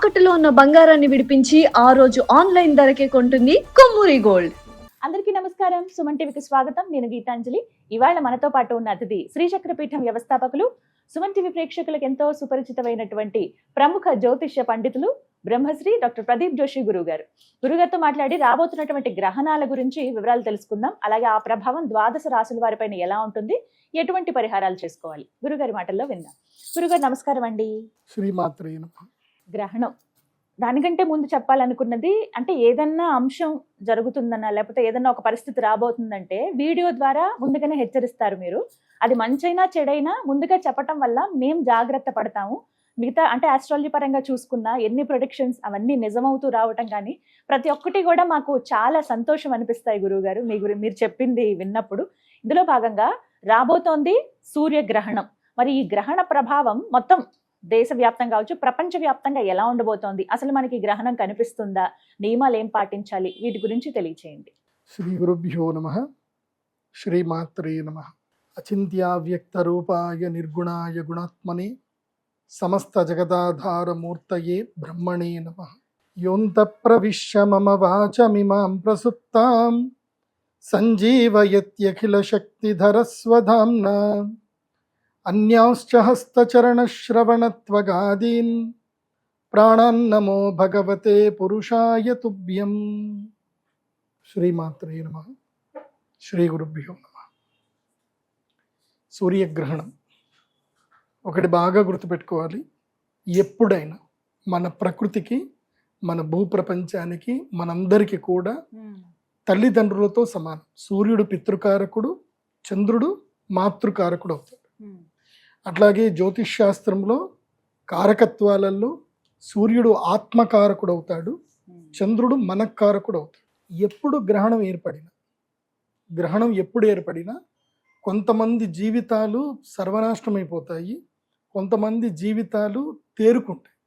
తాకట్టులో ఉన్న బంగారాన్ని విడిపించి ఆ రోజు ఆన్లైన్ ధరకే కొంటుంది కొమ్మూరి గోల్డ్. అందరికీ నమస్కారం. సుమన్ టీవీకి స్వాగతం. నేను గీతాంజలి. ఇవాళ మనతో పాటు ఉన్న అతిథి శ్రీచక్రపీఠం వ్యవస్థాపకులు, సుమన్ టీవీ ప్రేక్షకులకు ఎంతో సుపరిచితమైనటువంటి ప్రముఖ జ్యోతిష్య పండితులు బ్రహ్మశ్రీ డాక్టర్ ప్రదీప్ జోషి గురుగారు. గురుగారితో మాట్లాడి రాబోతున్నటువంటి గ్రహణాల గురించి వివరాలు తెలుసుకుందాం. అలాగే ఆ ప్రభావం ద్వాదశ రాశుల వారిపైన ఎలా ఉంటుంది, ఎటువంటి పరిహారాలు చేసుకోవాలి, గురుగారి మాటల్లో విందాం. గురుగారు నమస్కారం అండి. శ్రీమాత్రే నమః. గ్రహణం, దానికంటే ముందు చెప్పాలనుకున్నది, అంటే ఏదన్నా అంశం జరుగుతుందన్నా లేకపోతే ఏదన్నా ఒక పరిస్థితి రాబోతుందంటే వీడియో ద్వారా ముందుగానే హెచ్చరిస్తారు మీరు. అది మంచైనా చెడైనా ముందుగా చెప్పటం వల్ల మేము జాగ్రత్త పడతాము. మిగతా అంటే ఆస్ట్రాలజీ పరంగా చూసుకున్నా ఎన్ని ప్రొడిక్షన్స్ అవన్నీ నిజమవుతూ రావటం కానీ ప్రతి ఒక్కటి కూడా మాకు చాలా సంతోషం అనిపిస్తాయి గురువుగారు మీరు చెప్పింది విన్నప్పుడు. ఇందులో భాగంగా రాబోతోంది సూర్యగ్రహణం. మరి ఈ గ్రహణ ప్రభావం మొత్తం దేశవ్యాప్తంగా కావచ్చు, ప్రపంచవ్యాప్తంగా ఎలా ఉండబోతోంది, అసలు మనకి గ్రహణం కనిపిస్తుందా, నియమాలు ఏం పాటించాలి, వీటి గురించి తెలియచేయండి. శ్రీ గురుభ్యో నమః. శ్రీమాత్రే నమః. అచింత్యావ్యక్త రూపాయ నిర్గుణాయ గుణాత్మనే సమస్త జగదాధారమూర్తయే బ్రహ్మణే నమః. యోంత ప్రవిశ్య మమ వాచమిమాం ప్రసుప్తాం సంజీవయత్యఖిల శక్తిధరస్వధామ్నా అన్యాంశ్చ హస్తచరణశ్రవణత్వగాదీన్ ప్రాణాన్నమో భగవతే పురుషాయ తుభ్యం. శ్రీమాత్రే నమః. శ్రీ గురుభ్యో నమః. సూర్యగ్రహణం ఒకటి బాగా గుర్తుపెట్టుకోవాలి. ఎప్పుడైనా మన ప్రకృతికి, మన భూప్రపంచానికి, మనందరికీ కూడా తల్లిదండ్రులతో సమానం. సూర్యుడు పితృకారకుడు, చంద్రుడు మాతృకారకుడు అవుతాడు. అట్లాగే జ్యోతిష్ శాస్త్రంలో కారకత్వాలలో సూర్యుడు ఆత్మకారకుడు అవుతాడు, చంద్రుడు మనకారకుడు అవుతాడు. ఎప్పుడు గ్రహణం ఎప్పుడు ఏర్పడినా కొంతమంది జీవితాలు సర్వనాశనమైపోతాయి, కొంతమంది జీవితాలు తేరుకుంటాయి,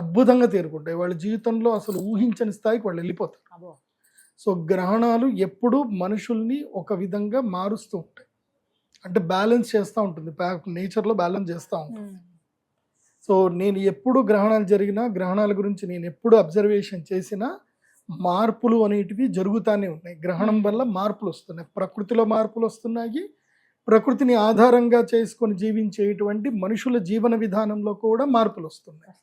అద్భుతంగా తేరుకుంటాయి. వాళ్ళ జీవితంలో అసలు ఊహించని స్థాయికి వాళ్ళు వెళ్ళిపోతారు. సో గ్రహణాలు ఎప్పుడు మనుషుల్ని ఒక విధంగా మారుస్తూ ఉంటాయి, అంటే బ్యాలెన్స్ చేస్తూ ఉంటుంది, నేచర్లో బ్యాలెన్స్ చేస్తూ ఉంటుంది. సో నేను ఎప్పుడు గ్రహణాలు జరిగినా, గ్రహణాల గురించి నేను ఎప్పుడు అబ్జర్వేషన్ చేసినా మార్పులు అనేటివి జరుగుతూనే ఉన్నాయి. గ్రహణం వల్ల మార్పులు వస్తున్నాయి, ప్రకృతిలో మార్పులు వస్తున్నాయి, ప్రకృతిని ఆధారంగా చేసుకొని జీవించేటువంటి మనుషుల జీవన విధానంలో కూడా మార్పులు వస్తున్నాయి.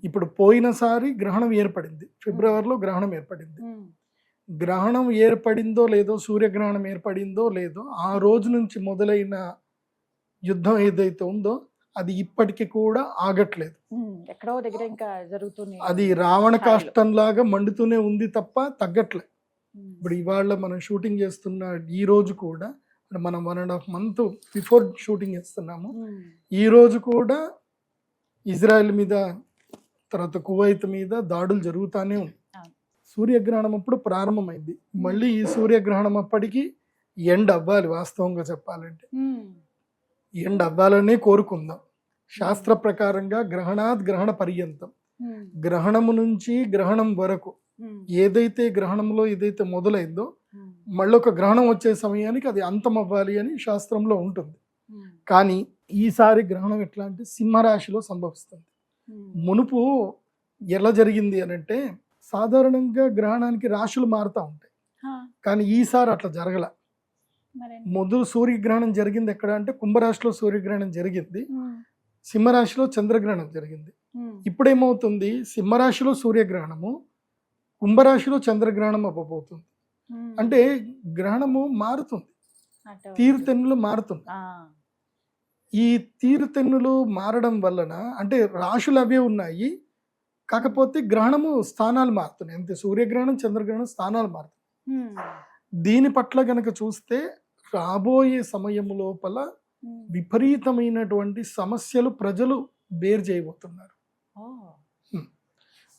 ఇప్పుడు పోయినసారి గ్రహణం ఏర్పడింది, ఫిబ్రవరిలో గ్రహణం ఏర్పడింది. గ్రహణం ఏర్పడిందో లేదో, సూర్యగ్రహణం ఏర్పడిందో లేదో, ఆ రోజు నుంచి మొదలైన యుద్ధం ఏదైతే ఉందో అది ఇప్పటికీ కూడా ఆగట్లేదు. ఎక్కడో దగ్గర ఇంకా జరుగుతుంది. అది రావణ కాష్టంలాగా మండుతూనే ఉంది తప్ప తగ్గట్లేదు. ఇప్పుడు ఇవాళ మనం షూటింగ్ చేస్తున్న ఈ రోజు కూడా, మనం 1.5 month బిఫోర్ షూటింగ్ చేస్తున్నాము, ఈ రోజు కూడా ఇజ్రాయెల్ మీద, తర్వాత కువైత్ మీద దాడులు జరుగుతూనే ఉంది. సూర్యగ్రహణం అప్పుడు ప్రారంభమైంది, మళ్ళీ ఈ సూర్యగ్రహణం అప్పటికి ఎండ్ అవ్వాలి. వాస్తవంగా చెప్పాలంటే ఎండ్ అవ్వాలనే కోరుకుందాం. శాస్త్ర ప్రకారంగా గ్రహణాత్ గ్రహణ పర్యంతం, గ్రహణము నుంచి గ్రహణం వరకు ఏదైతే గ్రహణంలో ఏదైతే మొదలైందో మళ్ళీ ఒక గ్రహణం వచ్చే సమయానికి అది అంతం అవ్వాలి అని శాస్త్రంలో ఉంటుంది. కానీ ఈసారి గ్రహణం ఎట్లా అంటే సింహరాశిలో సంభవిస్తుంది. మునుపు ఎలా జరిగింది అని అంటే, సాధారణంగా గ్రహణానికి రాశులు మారుతూ ఉంటాయి, కానీ ఈసారి అట్లా జరగల. మొదలు సూర్యగ్రహణం జరిగింది ఎక్కడ అంటే కుంభరాశిలో సూర్యగ్రహణం జరిగింది, సింహరాశిలో చంద్రగ్రహణం జరిగింది. ఇప్పుడేమవుతుంది, సింహరాశిలో సూర్యగ్రహణము, కుంభరాశిలో చంద్రగ్రహణం అవ్వబోతుంది. అంటే గ్రహణము మారుతుంది, తీరుతెన్నులు మారుతుంది. ఈ తీరుతెన్నులు మారడం వలన అంటే రాశులు అవే ఉన్నాయి, కాకపోతే గ్రహణము స్థానాలు మారుతున్నాయి అంతే. సూర్యగ్రహణం, చంద్రగ్రహణం స్థానాలు మారుతున్నాయి. దీని పట్ల గనక చూస్తే రాబోయే సమయం లోపల విపరీతమైనటువంటి సమస్యలు ప్రజలు బేర్ చేయబోతున్నారు.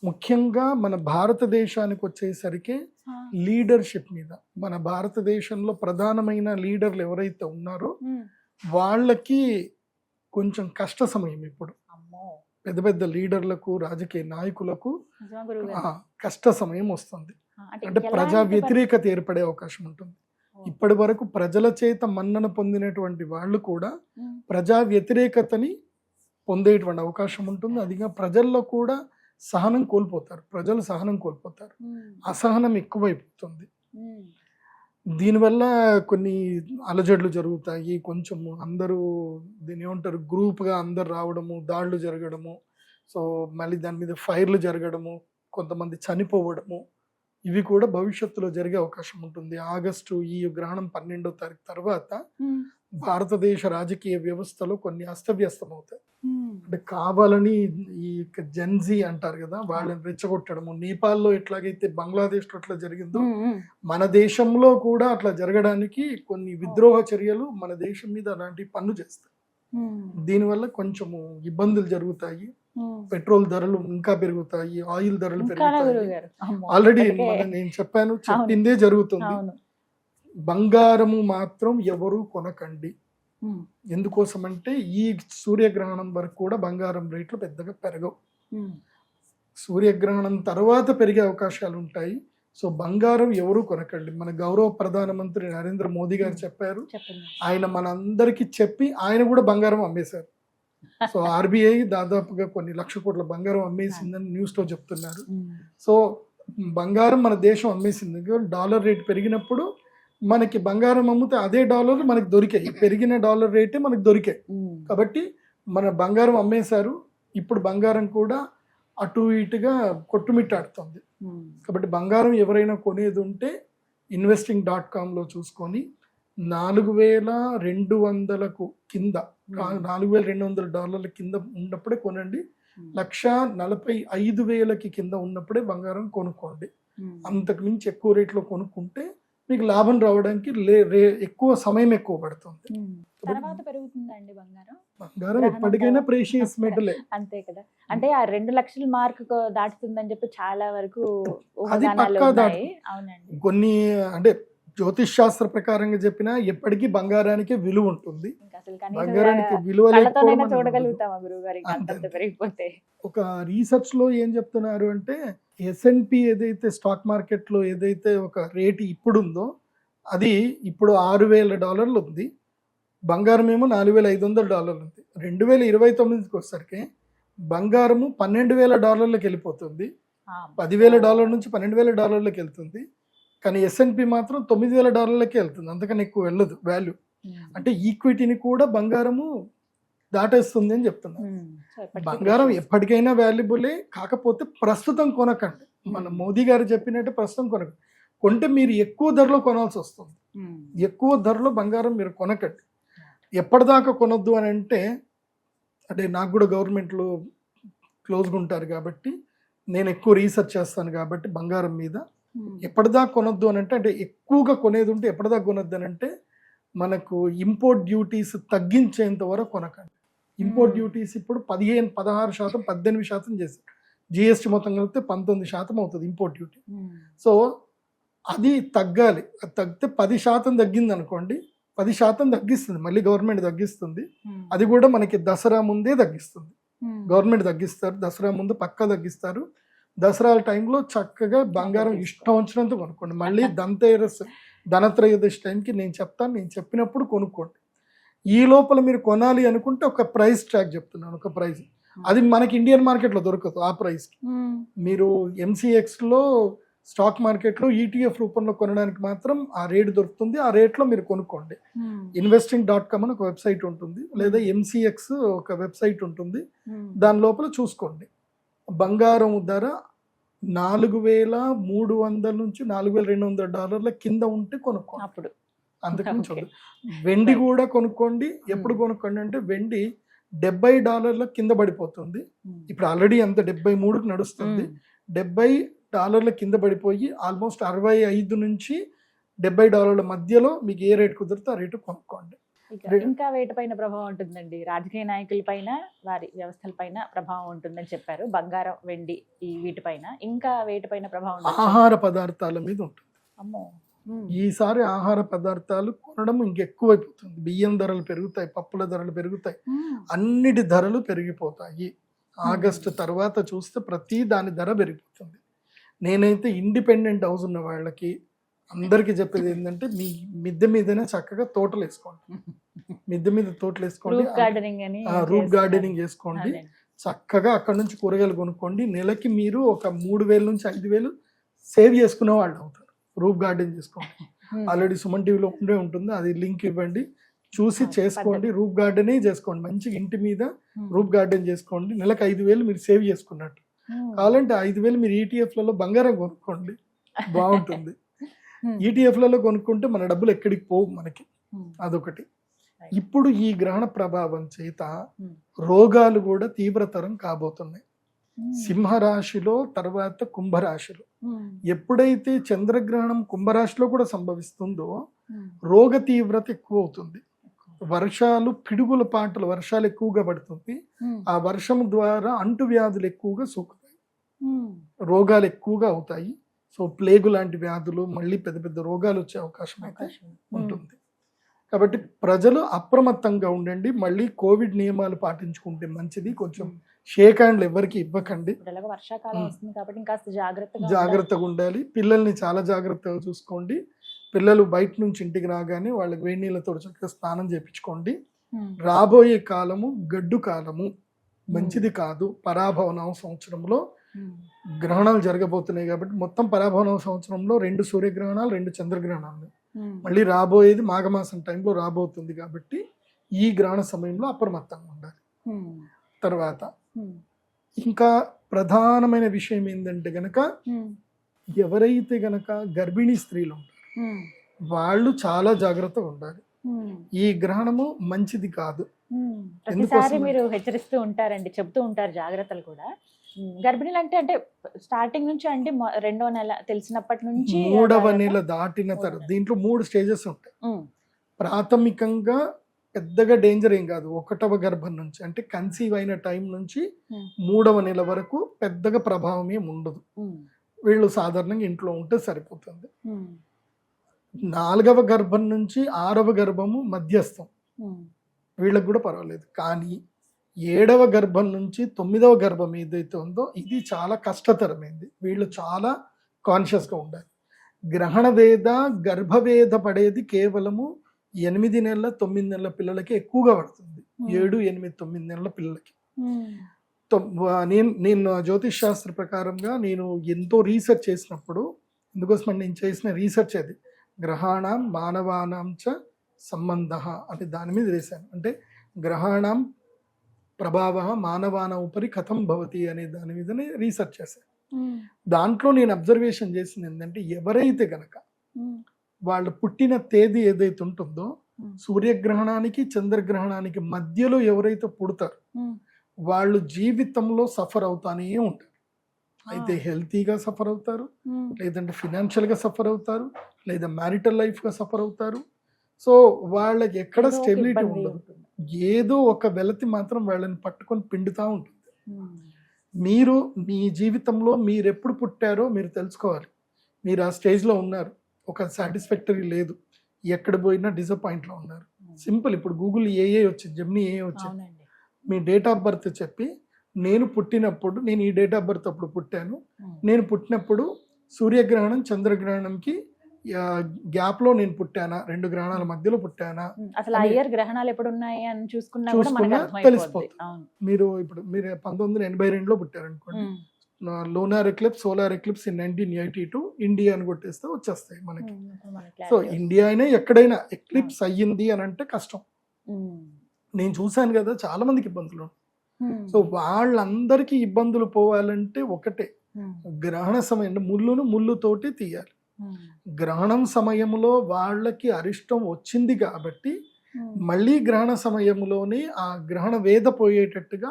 ముఖ్యంగా మన భారతదేశానికి వచ్చేసరికి లీడర్షిప్ మీద, మన భారతదేశంలో ప్రధానమైన లీడర్లు ఎవరైతే ఉన్నారో వాళ్ళకి కొంచెం కష్ట సమయం. ఇప్పుడు పెద్ద పెద్ద లీడర్లకు, రాజకీయ నాయకులకు కష్ట సమయం వస్తుంది. అంటే ప్రజా వ్యతిరేకత ఏర్పడే అవకాశం ఉంటుంది. ఇప్పటి వరకు ప్రజల చేత మన్నన పొందినటువంటి వాళ్ళు కూడా ప్రజా వ్యతిరేకతని పొందేటువంటి అవకాశం ఉంటుంది. అదిగా ప్రజల్లో కూడా సహనం కోల్పోతారు, ప్రజలు సహనం కోల్పోతారు, అసహనం ఎక్కువైపోతుంది. దీనివల్ల కొన్ని అలజడులు జరుగుతాయి, కొంచెము అందరూ దీని ఏమంటారు గ్రూప్గా అందరు రావడము, దాడులు జరగడము, సో మళ్ళీ దాని మీద ఫైర్లు జరగడము, కొంతమంది చనిపోవడము, ఇవి కూడా భవిష్యత్తులో జరిగే అవకాశం ఉంటుంది. ఆగస్టు ఈ గ్రహణం 12వ తారీఖు తర్వాత భారతదేశ రాజకీయ వ్యవస్థలో కొన్ని అస్తవ్యస్తం అవుతాయి. అంటే కావాలని ఈ జెన్జీ అంటారు కదా, వాళ్ళని రెచ్చగొట్టడము, నేపాల్లో ఎట్లాగైతే బంగ్లాదేశ్లో అట్లా జరిగిందో మన దేశంలో కూడా అట్లా జరగడానికి కొన్ని విద్రోహ చర్యలు మన దేశం మీద అలాంటి పన్ను చేస్తాయి. దీనివల్ల కొంచెము ఇబ్బందులు జరుగుతాయి, పెట్రోల్ ధరలు ఇంకా పెరుగుతాయి, ఆయిల్ ధరలు పెరుగుతాయి. ఆల్రెడీ నేను చెప్పాను, చెప్పిందే జరుగుతుంది. బంగారము మాత్రం ఎవరు కొనకండి. ఎందుకోసం అంటే ఈ సూర్యగ్రహణం వరకు కూడా బంగారం రేట్లు పెద్దగా పెరగవు. సూర్యగ్రహణం తర్వాత పెరిగే అవకాశాలు ఉంటాయి. సో బంగారం ఎవరు కొనకండి. మన గౌరవ ప్రధానమంత్రి నరేంద్ర మోదీ గారు చెప్పారు, ఆయన మనందరికీ చెప్పి ఆయన కూడా బంగారం అమ్మేశారు. సో ఆర్బీఐ దాదాపుగా కొన్ని లక్ష కోట్ల బంగారం అమ్మేసిందని న్యూస్లో చెప్తున్నారు. సో బంగారం మన దేశం అమ్మేసింది. డాలర్ రేట్ పెరిగినప్పుడు మనకి బంగారం అమ్మితే అదే డాలర్ మనకి దొరికాయి, పెరిగిన డాలర్ రేటే మనకి దొరికాయి. కాబట్టి మన బంగారం అమ్మేశారు. ఇప్పుడు బంగారం కూడా అటు ఇటుగా కొట్టుమిట్టాడుతుంది. కాబట్టి బంగారం ఎవరైనా కొనేది ఉంటే investing.com చూసుకొని $4,200 కింద, $4,200 కింద ఉన్నప్పుడే కొనండి. 1,45,000 కింద ఉన్నప్పుడే బంగారం కొనుక్కోండి. అంతకు మించి ఎక్కువ రేట్లో కొనుక్కుంటే మీకు లాభం రావడానికి ఎక్కువ సమయం ఎక్కువ పడుతుంది. తర్వాత పెరుగుతుందండి బంగారం? బంగారం ఎప్పటికైనా ప్రెషియస్ మెటలే, అంతే కదా. అంటే ఆ 2 లక్షల మార్క్ దాటుతుందని చెప్పి చాలా వరకు అది పక్కా దాటు. అవునండి. కొన్ని అంటే జ్యోతిష్ శాస్త్ర ప్రకారంగా చెప్పినా ఎప్పటికీ బంగారానికి విలువ ఉంటుంది. బంగారానికి విలువ చూడగలుగుతామా గురువుగారు అంత పెరిగిపోతే? ఒక రీసెర్చ్ లో ఏం చెప్తున్నారు అంటే S&P ఏదైతే స్టాక్ మార్కెట్ లో ఏదైతే ఒక రేటు ఇప్పుడు ఉందో అది ఇప్పుడు $6,000 ఉంది, బంగారం ఏమో $4,500 ఉంది. 2029కి వచ్చేసరికి బంగారము $12,000 వెళ్ళిపోతుంది, $10,000 నుంచి $12,000 వెళ్తుంది. కానీ S&P మాత్రం $9,000 వెళ్తుంది, అంతకన్నా ఎక్కువ వెళ్ళదు వాల్యూ. అంటే ఈక్విటీని కూడా బంగారము దాటేస్తుంది అని చెప్తున్నారు. బంగారం ఎప్పటికైనా వాల్యుబులే, కాకపోతే ప్రస్తుతం కొనకండి. మన మోదీ గారు చెప్పినట్టు ప్రస్తుతం కొనకండి. కొంటే మీరు ఎక్కువ ధరలో కొనాల్సి వస్తుంది. ఎక్కువ ధరలో బంగారం మీరు కొనకండి. ఎప్పటిదాకా కొనొద్దు అని అంటే నాకు కూడా గవర్నమెంట్లో క్లోజ్గా ఉంటారు కాబట్టి నేను ఎక్కువ రీసెర్చ్ చేస్తాను కాబట్టి బంగారం మీద ఎప్పటిదాకా కొనొద్దు అని అంటే ఎక్కువగా కొనేది ఉంటే ఎప్పటిదాకా కొనొద్దు అని అంటే మనకు ఇంపోర్ట్ డ్యూటీస్ తగ్గించేంత వరకు కొనకండి. ఇంపోర్ట్ డ్యూటీస్ ఇప్పుడు 16%, 18% చేశారు. జిఎస్టీ మొత్తం కలిపితే 19% అవుతుంది ఇంపోర్ట్ డ్యూటీ. సో అది తగ్గాలి. అది తగ్గితే 10% తగ్గింది అనుకోండి, 10% తగ్గిస్తుంది, మళ్ళీ గవర్నమెంట్ తగ్గిస్తుంది. అది కూడా మనకి దసరా ముందే తగ్గిస్తుంది, గవర్నమెంట్ తగ్గిస్తారు. దసరా ముందు పక్కా తగ్గిస్తారు. దసరా టైంలో చక్కగా బంగారం ఇష్టం వచ్చినంత కొనుక్కోండి. మళ్ళీ ధనత్రయోదశి టైంకి నేను చెప్తాను, నేను చెప్పినప్పుడు కొనుక్కోండి. ఈ లోపల మీరు కొనాలి అనుకుంటే ఒక ప్రైస్ ట్రాక్ చెప్తున్నాను, ఒక ప్రైస్ అది మనకి ఇండియన్ మార్కెట్లో దొరకదు. ఆ ప్రైస్కి మీరు MCXలో స్టాక్ మార్కెట్లో ETF రూపంలో కొనడానికి మాత్రం ఆ రేట్ దొరుకుతుంది. ఆ రేట్లో మీరు కొనుక్కోండి. investing.com అని ఒక వెబ్సైట్ ఉంటుంది, లేదా MCX ఒక వెబ్సైట్ ఉంటుంది, దాని లోపల చూసుకోండి. బంగారం ధర $4,300 నుంచి $4,200 కింద ఉంటే కొనుక్కోండి. అప్పుడు అంతకుమించి వెండి కూడా కొనుక్కోండి. ఎప్పుడు కొనుక్కోండి అంటే వెండి $70 కింద పడిపోతుంది. ఇప్పుడు ఆల్రెడీ అంత 73కి నడుస్తుంది. $70 కింద పడిపోయి ఆల్మోస్ట్ 65 నుంచి $70 మధ్యలో మీకు ఏ రేట్ కుదిరితే ఆ రేటు కొనుక్కోండి. ఇంకా వేటిపైన ప్రభావం ఉంటుందండి? రాజకీయ నాయకుల పైన, వారి వ్యవస్థల పైన ప్రభావం ఉంటుందని చెప్పారు. బంగారం, వెండి ఈ వీటిపైన ఇంకా వేటిపైన ప్రభావం? ఆహార పదార్థాల మీద ఉంటుంది. అమ్మో, ఈసారి ఆహార పదార్థాలు కొనడం ఇంకెక్కువైపోతుంది. బియ్యం ధరలు పెరుగుతాయి, పప్పుల ధరలు పెరుగుతాయి, అన్నిటి ధరలు పెరిగిపోతాయి. ఆగస్టు తర్వాత చూస్తే ప్రతి దాని ధర పెరిగిపోతుంది. నేనైతే ఇండిపెండెంట్ హౌస్ ఉన్న వాళ్ళకి అందరికీ చెప్పేది ఏంటంటే మీ మిద్దె మీదనే చక్కగా తోటలు వేసుకోండి. మిద్దె మీద తోటలు వేసుకోండి, రూఫ్ గార్డెనింగ్ చేసుకోండి. చక్కగా అక్కడ నుంచి కూరగాయలు కొనుక్కోండి. నెలకి మీరు ఒక 3,000 నుంచి 5,000 సేవ్ చేసుకునే వాళ్ళు అవుతారు. రూఫ్ గార్డెన్ చేసుకోండి. ఆల్రెడీ సుమన్ టీవీలో ఉంటుంది, అది లింక్ ఇవ్వండి, చూసి చేసుకోండి. రూఫ్ గార్డెనే చేసుకోండి, మంచిగా ఇంటి మీద రూఫ్ గార్డెన్ చేసుకోండి. నెలకు 5,000 మీరు సేవ్ చేసుకున్నట్టు. కావాలంటే 5,000 మీరు ఈటీఎఫ్లలో బంగారం కొనుక్కోండి, బాగుంటుంది. ఈటీఎఫ్లలో కొనుక్కుంటే మన డబ్బులు ఎక్కడికి పోవు మనకి, అదొకటి. ఇప్పుడు ఈ గ్రహణ ప్రభావం చేత రోగాలు కూడా తీవ్రతరం కాబోతున్నాయి. సింహరాశిలో, తర్వాత కుంభరాశిలో. ఎప్పుడైతే చంద్రగ్రహణం కుంభరాశిలో కూడా సంభవిస్తుందో రోగ తీవ్రత ఎక్కువ అవుతుంది. వర్షాలు, పిడుగుల పాటలు, వర్షాలు ఎక్కువగా పడుతుంది. ఆ వర్షం ద్వారా అంటువ్యాధులు ఎక్కువగా సోకుతాయి, రోగాలు ఎక్కువగా అవుతాయి. సో ప్లేగు లాంటి వ్యాధులు, మళ్ళీ పెద్ద పెద్ద రోగాలు వచ్చే అవకాశం అయితే ఉంటుంది. కాబట్టి ప్రజలు అప్రమత్తంగా ఉండండి. మళ్ళీ కోవిడ్ నియమాలు పాటించుకుంటే మంచిది. కొంచెం షేక్ హ్యాండ్లు ఎవరికి ఇవ్వకండి. వర్షాకాలం వస్తుంది కాబట్టి ఇంకాస్త జాగ్రత్తగా ఉండాలి. పిల్లల్ని చాలా జాగ్రత్తగా చూసుకోండి. పిల్లలు బయట నుంచి ఇంటికి రాగానే వాళ్ళకి వేడి నీళ్ళతో చక్కగా స్నానం చేయించుకోండి. రాబోయే కాలము గడ్డు కాలము, మంచిది కాదు. పరాభవన సంవత్సరంలో గ్రహణాలు జరగబోతున్నాయి కాబట్టి మొత్తం పరాభవన సంవత్సరంలో 2 సూర్యగ్రహణాలు, 2 చంద్రగ్రహణాలు. మళ్ళీ రాబోయేది మాఘమాసం టైంలో రాబోతుంది కాబట్టి ఈ గ్రహణ సమయంలో అప్రమత్తంగా ఉండాలి. తర్వాత ఇంకా ప్రధానమైన విషయం ఏంటంటే గనక, ఎవరైతే గనక గర్భిణీ స్త్రీలు ఉంటారు వాళ్ళు చాలా జాగ్రత్తగా ఉండాలి. ఈ గ్రహణము మంచిది కాదు. ప్రతిసారి మీరు హెచ్చరిస్తూ ఉంటారండి, చెప్తూ ఉంటారు జాగ్రత్తలు కూడా. గర్భిణీలు అంటే స్టార్టింగ్ నుంచి అంటే 2వ నెల తెలిసినప్పటి నుంచి 3వ నెల దాటిన తర్వాత దీంట్లో 3 స్టేజెస్ ఉంటాయి. ప్రాథమికంగా పెద్దగా డేంజర్ ఏం కాదు. 1వ గర్భం నుంచి అంటే కన్సీవ్ అయిన టైం నుంచి 3వ నెల వరకు పెద్దగా ప్రభావం ఏమి ఉండదు. వీళ్ళు సాధారణంగా ఇంట్లో ఉంటే సరిపోతుంది. 4వ గర్భం నుంచి 6వ గర్భము మధ్యస్థం, వీళ్ళకి కూడా పర్వాలేదు. కానీ 7వ గర్భం నుంచి 9వ గర్భం ఏదైతే ఉందో ఇది చాలా కష్టతరమైంది. వీళ్ళు చాలా కాన్షియస్గా ఉండాలి. గ్రహణ వేద, గర్భవేద పడేది కేవలము 8 నెలల 9 నెలల పిల్లలకి ఎక్కువగా పడుతుంది. 7, 8, 9 నెలల పిల్లలకి. నేను జ్యోతిష్ శాస్త్ర ప్రకారంగా నేను ఎంతో రీసెర్చ్ చేసినప్పుడు, ఎందుకోసం నేను చేసిన రీసెర్చ్ అది గ్రహాణం మానవానాం చ సంబంధ అంటే దాని మీద వేశాను. అంటే గ్రహాణం ప్రభావ మానవాన ఉపరి కథం భవతి అనే దాని మీదనే రీసెర్చ్ చేశాను. దాంట్లో నేను అబ్జర్వేషన్ చేసింది ఏంటంటే, ఎవరైతే గనక వాళ్ళు పుట్టిన తేదీ ఏదైతే ఉంటుందో సూర్యగ్రహణానికి చంద్రగ్రహణానికి మధ్యలో ఎవరైతే పుడతారో వాళ్ళు జీవితంలో సఫర్ అవుతానే ఉంటారు. అయితే హెల్తీగా సఫర్ అవుతారు, లేదంటే ఫినాన్షియల్గా సఫర్ అవుతారు, లేదా మ్యారిటల్ లైఫ్గా సఫర్ అవుతారు. సో వాళ్ళకి ఎక్కడ స్టెబిలిటీ ఉండదు. ఏదో ఒక వెలతి మాత్రం వాళ్ళని పట్టుకొని పిండుతూ ఉంటుంది. మీరు మీ జీవితంలో మీరు ఎప్పుడు పుట్టారో మీరు తెలుసుకోవాలి. మీరు ఆ స్టేజ్లో ఉన్నారు, ఒక సాటిస్ఫాక్టరీ లేదు, ఎక్కడ పోయినా డిసప్పాయింట్లో ఉన్నారు. సింపుల్, ఇప్పుడు గూగుల్ ఏఏ వచ్చింది, జెమినీ ఏఏ వచ్చింది. మీ డేట్ ఆఫ్ బర్త్ చెప్పి నేను పుట్టినప్పుడు, నేను ఈ డేట్ ఆఫ్ బర్త్ అప్పుడు పుట్టాను, నేను పుట్టినప్పుడు సూర్యగ్రహణం చంద్రగ్రహణంకి గ్యాప్ లో నేను పుట్టానా, 2 గ్రహణాల మధ్యలో పుట్టానా, అసలు ఆ ఇయర్ గ్రహణాలు ఎప్పుడు ఉన్నాయి అని చూసుకున్నా తెలిసిపోతుంది. మీరు ఇప్పుడు మీరు 1982లో పుట్టారు అనుకోండి, lunar eclipse, solar eclipse in 1982 India అని కొట్టేస్తే వచ్చేస్తాయి మనకి. సో ఇండియా అయినా ఎక్కడైనా ఎక్లిప్స్ అయ్యింది అని అంటే కష్టం. నేను చూశాను కదా, చాలా మందికి ఇబ్బందులు. సో వాళ్ళందరికీ ఇబ్బందులు పోవాలంటే ఒకటే, గ్రహణ సమయం ముళ్ళుతోటి తీయాలి. గ్రహణం సమయంలో వాళ్ళకి అరిష్టం వచ్చింది కాబట్టి మళ్ళీ గ్రహణ సమయంలోనే ఆ గ్రహణ వేద పోయేటట్టుగా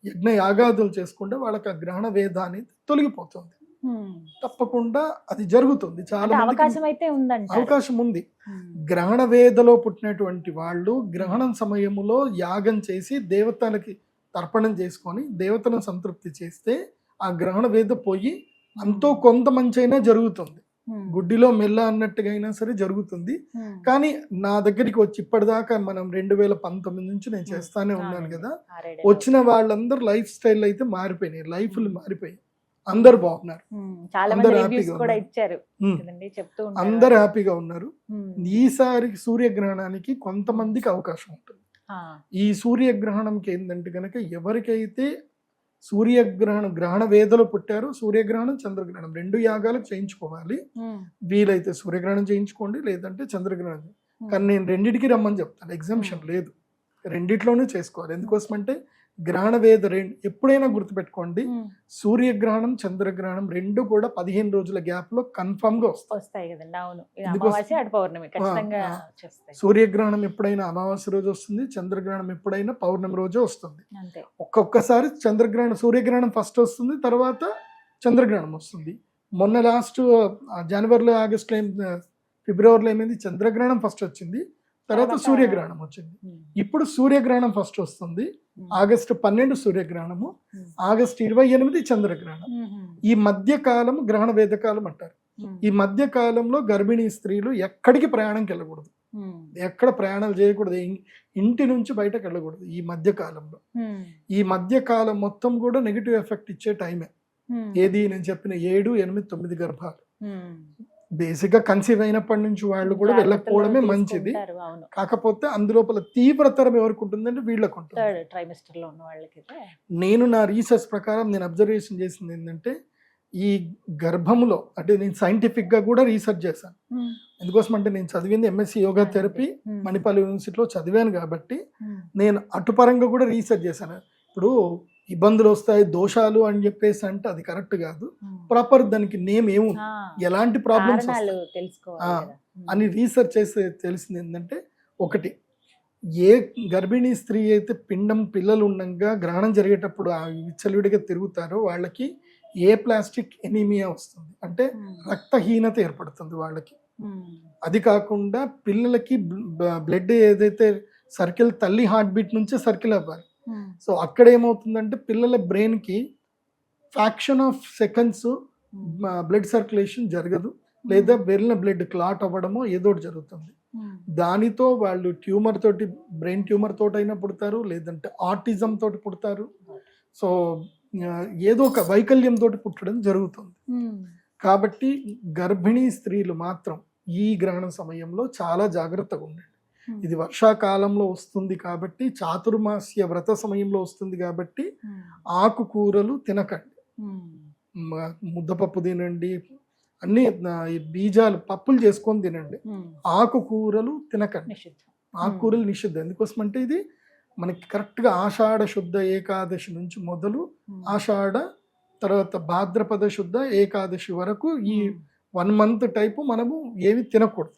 యజ్ఞ యాగాదులు చేసుకుంటే వాళ్ళకి ఆ గ్రహణ వేద అనేది తొలగిపోతుంది. తప్పకుండా అది జరుగుతుంది. చాలా అవకాశం ఉంది. గ్రహణ వేదలో పుట్టినటువంటి వాళ్ళు గ్రహణం సమయంలో యాగం చేసి దేవతలకి తర్పణం చేసుకొని దేవతలను సంతృప్తి చేస్తే ఆ గ్రహణ వేద పోయి అంతో కొంత మంచి అయినా జరుగుతుంది. గుడ్డిలో మెల్ల అన్నట్టుగా అయినా సరే జరుగుతుంది. కానీ నా దగ్గరికి వచ్చి ఇప్పటిదాకా మనం 2019 నుంచి నేను చేస్తానే ఉన్నాను కదా, వచ్చిన వాళ్ళందరూ లైఫ్ స్టైల్ అయితే మారిపోయినాయి, లైఫ్లు మారిపోయాయి, అందరు బాగున్నారు, అందరు హ్యాపీగా ఉన్నారు. ఈసారి సూర్యగ్రహణానికి కొంతమందికి అవకాశం ఉంటుంది. ఈ సూర్యగ్రహణంకి ఏంటంటే కనుక ఎవరికైతే గ్రహణ వేదలో పుట్టారు, సూర్యగ్రహణం చంద్రగ్రహణం 2 యాగాలు చేయించుకోవాలి. వీలైతే సూర్యగ్రహణం చేయించుకోండి, లేదంటే చంద్రగ్రహణం. కానీ నేను రెండిటికి రమ్మని చెప్తాను, ఎగ్జామ్షన్ లేదు, రెండిట్లోనే చేసుకోవాలి. ఎందుకోసం అంటే గ్రహణ వేద ఎప్పుడైనా గుర్తుపెట్టుకోండి, సూర్యగ్రహణం చంద్రగ్రహణం 2 కూడా 15 రోజుల గ్యాప్ లో కన్ఫర్మ్ గా వస్తాయి కదండి. అవును, అమావాస్య అటు పౌర్ణమి ఖచ్చితంగా వచ్చేస్తాయి. సూర్యగ్రహణం ఎప్పుడైనా అమావాస్య రోజు వస్తుంది, చంద్రగ్రహణం ఎప్పుడైనా పౌర్ణమి రోజే వస్తుంది. ఒక్కొక్కసారి సూర్యగ్రహణం ఫస్ట్ వస్తుంది, తర్వాత చంద్రగ్రహణం వస్తుంది. మొన్న లాస్ట్ జనవరిలో ఆగస్టులో ఫిబ్రవరిలో ఏమైంది, చంద్రగ్రహణం ఫస్ట్ వచ్చింది, తర్వాత సూర్యగ్రహణం వచ్చింది. ఇప్పుడు సూర్యగ్రహణం ఫస్ట్ వస్తుంది, ఆగస్టు 12 సూర్యగ్రహణము, ఆగస్టు 28 చంద్రగ్రహణం. ఈ మధ్య కాలం గ్రహణ వేదకాలం అంటారు. ఈ మధ్య కాలంలో గర్భిణీ స్త్రీలు ఎక్కడికి ప్రయాణంకి వెళ్ళకూడదు, ఎక్కడ ప్రయాణాలు చేయకూడదు, ఇంటి నుంచి బయటకు వెళ్ళకూడదు. ఈ మధ్య కాలంలో, ఈ మధ్య కాలం మొత్తం కూడా నెగిటివ్ ఎఫెక్ట్ ఇచ్చే టైమే. ఏది నేను చెప్పిన 7, 8, 9 గర్భాలు. బేసిక్ గా కన్సీవ్ అయినప్పటి నుంచి వాళ్ళు కూడా వెళ్ళకపోవడమే మంచిది. కాకపోతే అందులోపల తీవ్రతరం ఎవరికి ఉంటుందంటే వీళ్ళకు ఉంటుంది. నేను నా రీసెర్చ్ ప్రకారం నేను అబ్జర్వేషన్ చేసింది ఏంటంటే, ఈ గర్భంలో అంటే నేను సైంటిఫిక్ గా కూడా రీసెర్చ్ చేశాను. ఎందుకోసం అంటే నేను చదివింది ఎంఎస్సి యోగా థెరపీ మణిపాల్ యూనివర్సిటీలో చదివాను కాబట్టి నేను అటుపరంగా కూడా రీసెర్చ్ చేశాను. ఇప్పుడు ఇబ్బందులు వస్తాయి, దోషాలు అని చెప్పేసి అంటే అది కరెక్ట్ కాదు. ప్రాపర్ దానికి నేమ్ ఏముంది, ఎలాంటి ప్రాబ్లమ్స్ అని రీసెర్చ్ చేస్తే తెలిసింది ఏంటంటే, ఒకటి, ఏ గర్భిణీ స్త్రీ అయితే పిల్లలు ఉండగా గ్రహణం జరిగేటప్పుడు విచ్చలవిడిగా తిరుగుతారో వాళ్ళకి ఏ ప్లాస్టిక్ ఎనీమియా వస్తుంది, అంటే రక్తహీనత ఏర్పడుతుంది వాళ్ళకి. అది కాకుండా పిల్లలకి బ్లడ్ ఏదైతే సర్కిల్, తల్లి హార్ట్ బీట్ నుంచే సర్కిల్ అవ్వాలి. సో అక్కడ ఏమవుతుందంటే పిల్లల బ్రెయిన్ కి fraction of seconds blood circulation జరగదు, లేదా వెళ్ళిన బ్లడ్ క్లాట్ అవ్వడమో ఏదో జరుగుతుంది. దానితో వాళ్ళు ట్యూమర్ తోటి, బ్రెయిన్ ట్యూమర్ తోటి అయినా పుడతారు, లేదంటే ఆటిజం తోటి పుడతారు. సో ఏదో ఒక వైకల్యం తోటి పుట్టడం జరుగుతుంది. కాబట్టి గర్భిణీ స్త్రీలు మాత్రం ఈ గ్రహణ సమయంలో చాలా జాగ్రత్తగా ఉండండి. ఇది వర్షాకాలంలో వస్తుంది కాబట్టి, చాతుర్మాస్య వ్రత సమయంలో వస్తుంది కాబట్టి ఆకుకూరలు తినకండి. ముద్దపప్పు తినండి, అన్ని బీజాలు పప్పులు చేసుకొని తినండి, ఆకుకూరలు తినకండి. ఆకుకూరలు నిషిద్ధం. ఎందుకోసం అంటే ఇది మనకి కరెక్ట్గా ఆషాఢ శుద్ధ ఏకాదశి నుంచి మొదలు ఆషాఢ తర్వాత భాద్రపద శుద్ధ ఏకాదశి వరకు ఈ 1 month టైపు మనము ఏవి తినకూడదు.